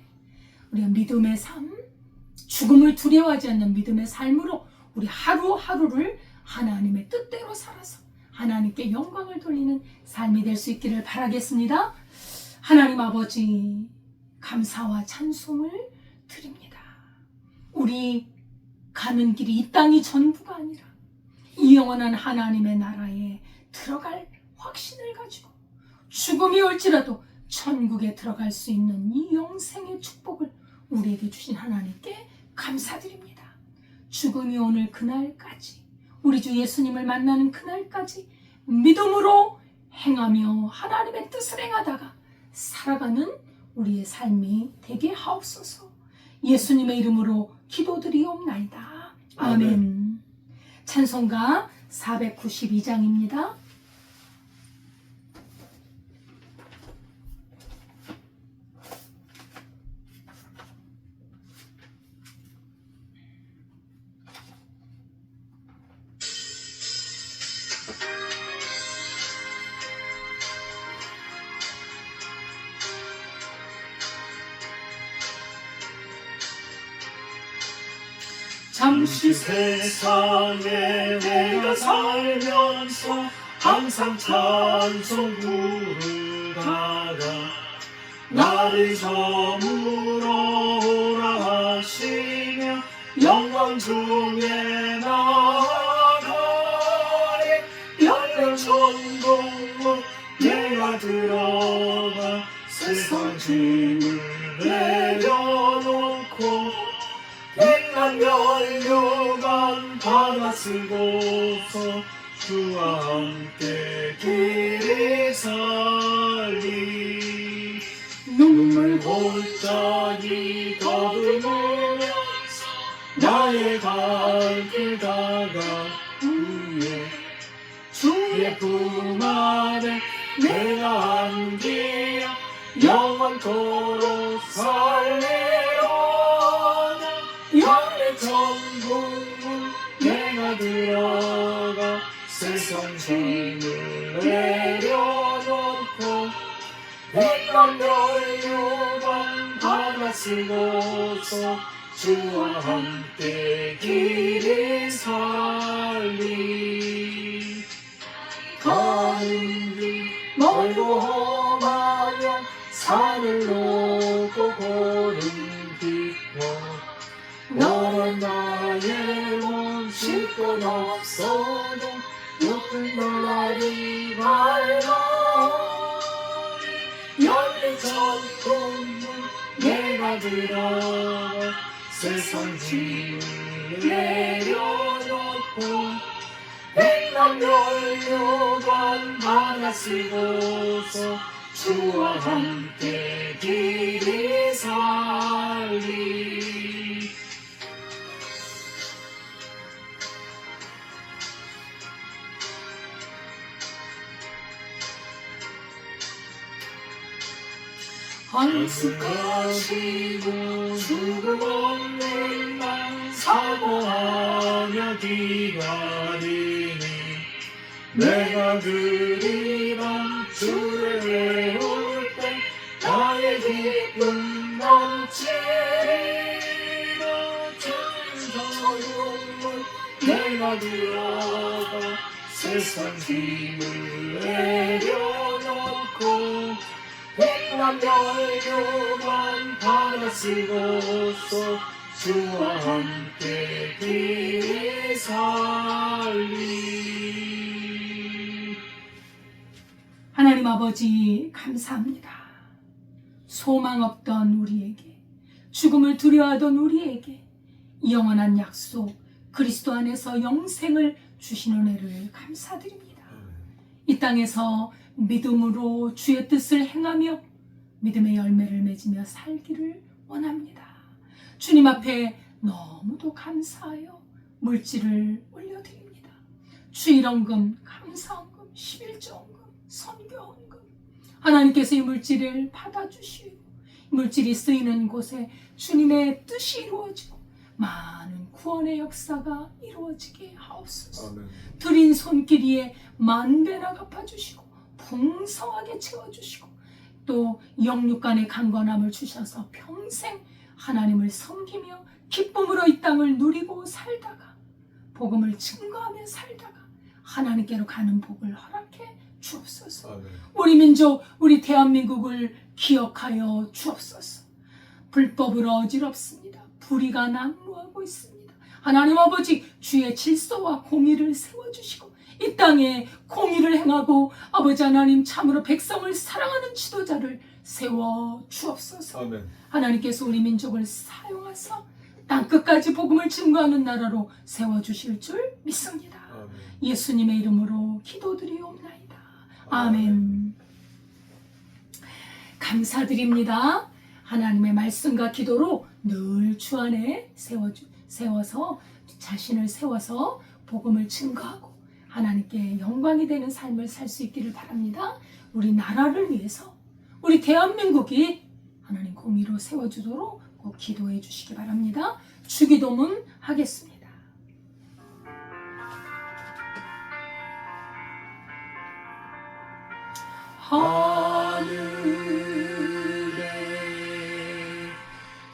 우리가 믿음의 삶, 죽음을 두려워하지 않는 믿음의 삶으로 우리 하루하루를 하나님의 뜻대로 살아서 하나님께 영광을 돌리는 삶이 될 수 있기를 바라겠습니다. 하나님 아버지, 감사와 찬송을 드립니다. 우리 가는 길이 이 땅이 전부가 아니라 이 영원한 하나님의 나라에 들어갈 확신을 가지고 죽음이 올지라도 천국에 들어갈 수 있는 이 영생의 축복을 우리에게 주신 하나님께 감사드립니다. 죽음이 오늘 그날까지, 우리 주 예수님을 만나는 그날까지 믿음으로 행하며 하나님의 뜻을 행하다가 살아가는 우리의 삶이 되게 하옵소서. 예수님의 이름으로 기도드리옵나이다. 아멘. 찬송가 492장입니다. 잠시 세상에 내가 살면서 항상 찬송 부르다가 나를 저물어 오라 하시며 영광 중에 나아가리 열린 천국문 내가 들어가 세상 짐을 내려놓고 백만 면류관 받아 쓰고서 주와 함께 길이 살리 눈물 골짜기 더듬으면서 나의 갈 길 다가오네 주의 품 안에 내가 안기어 영원토록 살리로다 열린 천국문 내가 들어가 세상 짐을 내려놓고 백만 면류관 받아 쓰고서 주와 함께 길이 살리 가는 길 멀고 험하여 산을 놓고 고른 깊어 너는 나의 몸 쉴곳 없어도 높은 날이 밝아오리 열린 천국문 내가 들어가 세상 짐을 내려놓고 백만 면류관 받아 쓰고서 주와 함께 길이 살리 안식하시고 죽음 없는 날 사모하며 기다리니 내가 그리던 주를 외울 때 나의 기쁨 넘치리라 주님 천국문 내가 들어가 세상 짐을 내려놓고 백만 면류관 받아 쓰고서 주와 함께 길이 살리 하나님 아버지 감사합니다. 소망 없던 우리에게, 죽음을 두려워하던 우리에게 영원한 약속 그리스도 안에서 영생을 주신 은혜를 감사드립니다. 이 땅에서 믿음으로 주의 뜻을 행하며 믿음의 열매를 맺으며 살기를 원합니다. 주님 앞에 너무도 감사하여 물질을 올려드립니다. 주일원금, 감사원금, 11조원금, 선교원금 하나님께서 이 물질을 받아주시고 물질이 쓰이는 곳에 주님의 뜻이 이루어지고 많은 구원의 역사가 이루어지게 하옵소서. 아멘. 드린 손길 위에 만배나 갚아주시고 풍성하게 채워주시고 또 영육간의 강건함을 주셔서 평생 하나님을 섬기며 기쁨으로 이 땅을 누리고 살다가 복음을 증거하며 살다가 하나님께로 가는 복을 허락해 주옵소서. 아멘. 우리 민족, 우리 대한민국을 기억하여 주옵소서. 불법으로 어지럽습니다. 불의가 난무하고 있습니다. 하나님 아버지 주의 질서와 공의를 세워주시고 이 땅에 공의를 행하고 아버지 하나님 참으로 백성을 사랑하는 지도자를 세워 주옵소서. 아멘. 하나님께서 우리 민족을 사용하사 땅끝까지 복음을 증거하는 나라로 세워주실 줄 믿습니다. 아멘. 예수님의 이름으로 기도드리옵나이다. 아멘. 감사드립니다. 하나님의 말씀과 기도로 늘 주 안에 세워서 자신을 세워서 복음을 증거하고 하나님께 영광이 되는 삶을 살 수 있기를 바랍니다. 우리 나라를 위해서 우리 대한민국이 하나님 공의로 세워주도록 꼭 기도해 주시기 바랍니다. 주기도문 하겠습니다.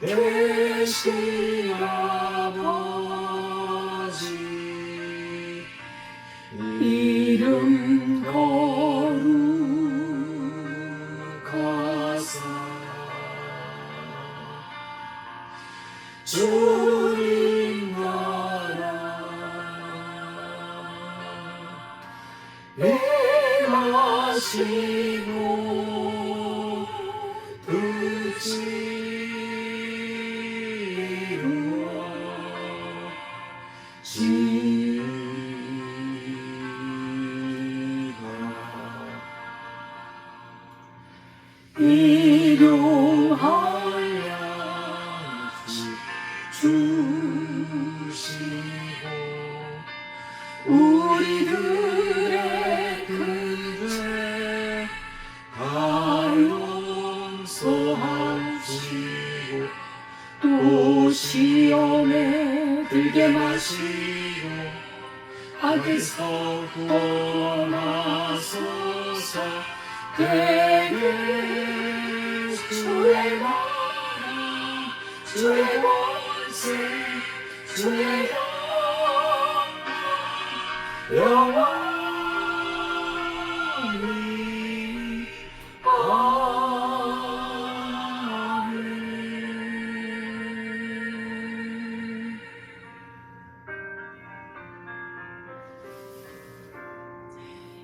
하늘에 계신 아버지 이름 거룩하사 주님 나라 행하시고 뜻이 이루하여지 주시고 우리들의 근죄 다 용서하시고 또 시험에 들게 마시고 악에서 구원하소서. 대개 주의 나라 주의 권세 주의 영원히 아멘.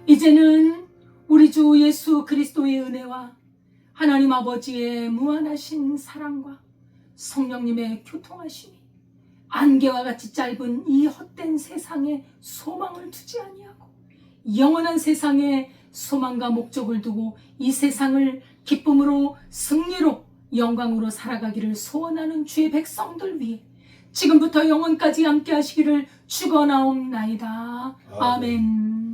이제는 우리 주 예수 그리스도의 은혜와 하나님 아버지의 무한하신 사랑과 성령님의 교통하심이 안개와 같이 짧은 이 헛된 세상에 소망을 두지 아니하고 영원한 세상에 소망과 목적을 두고 이 세상을 기쁨으로 승리로 영광으로 살아가기를 소원하는 주의 백성들 위해 지금부터 영원까지 함께 하시기를 축원하옵나이다. 아멘.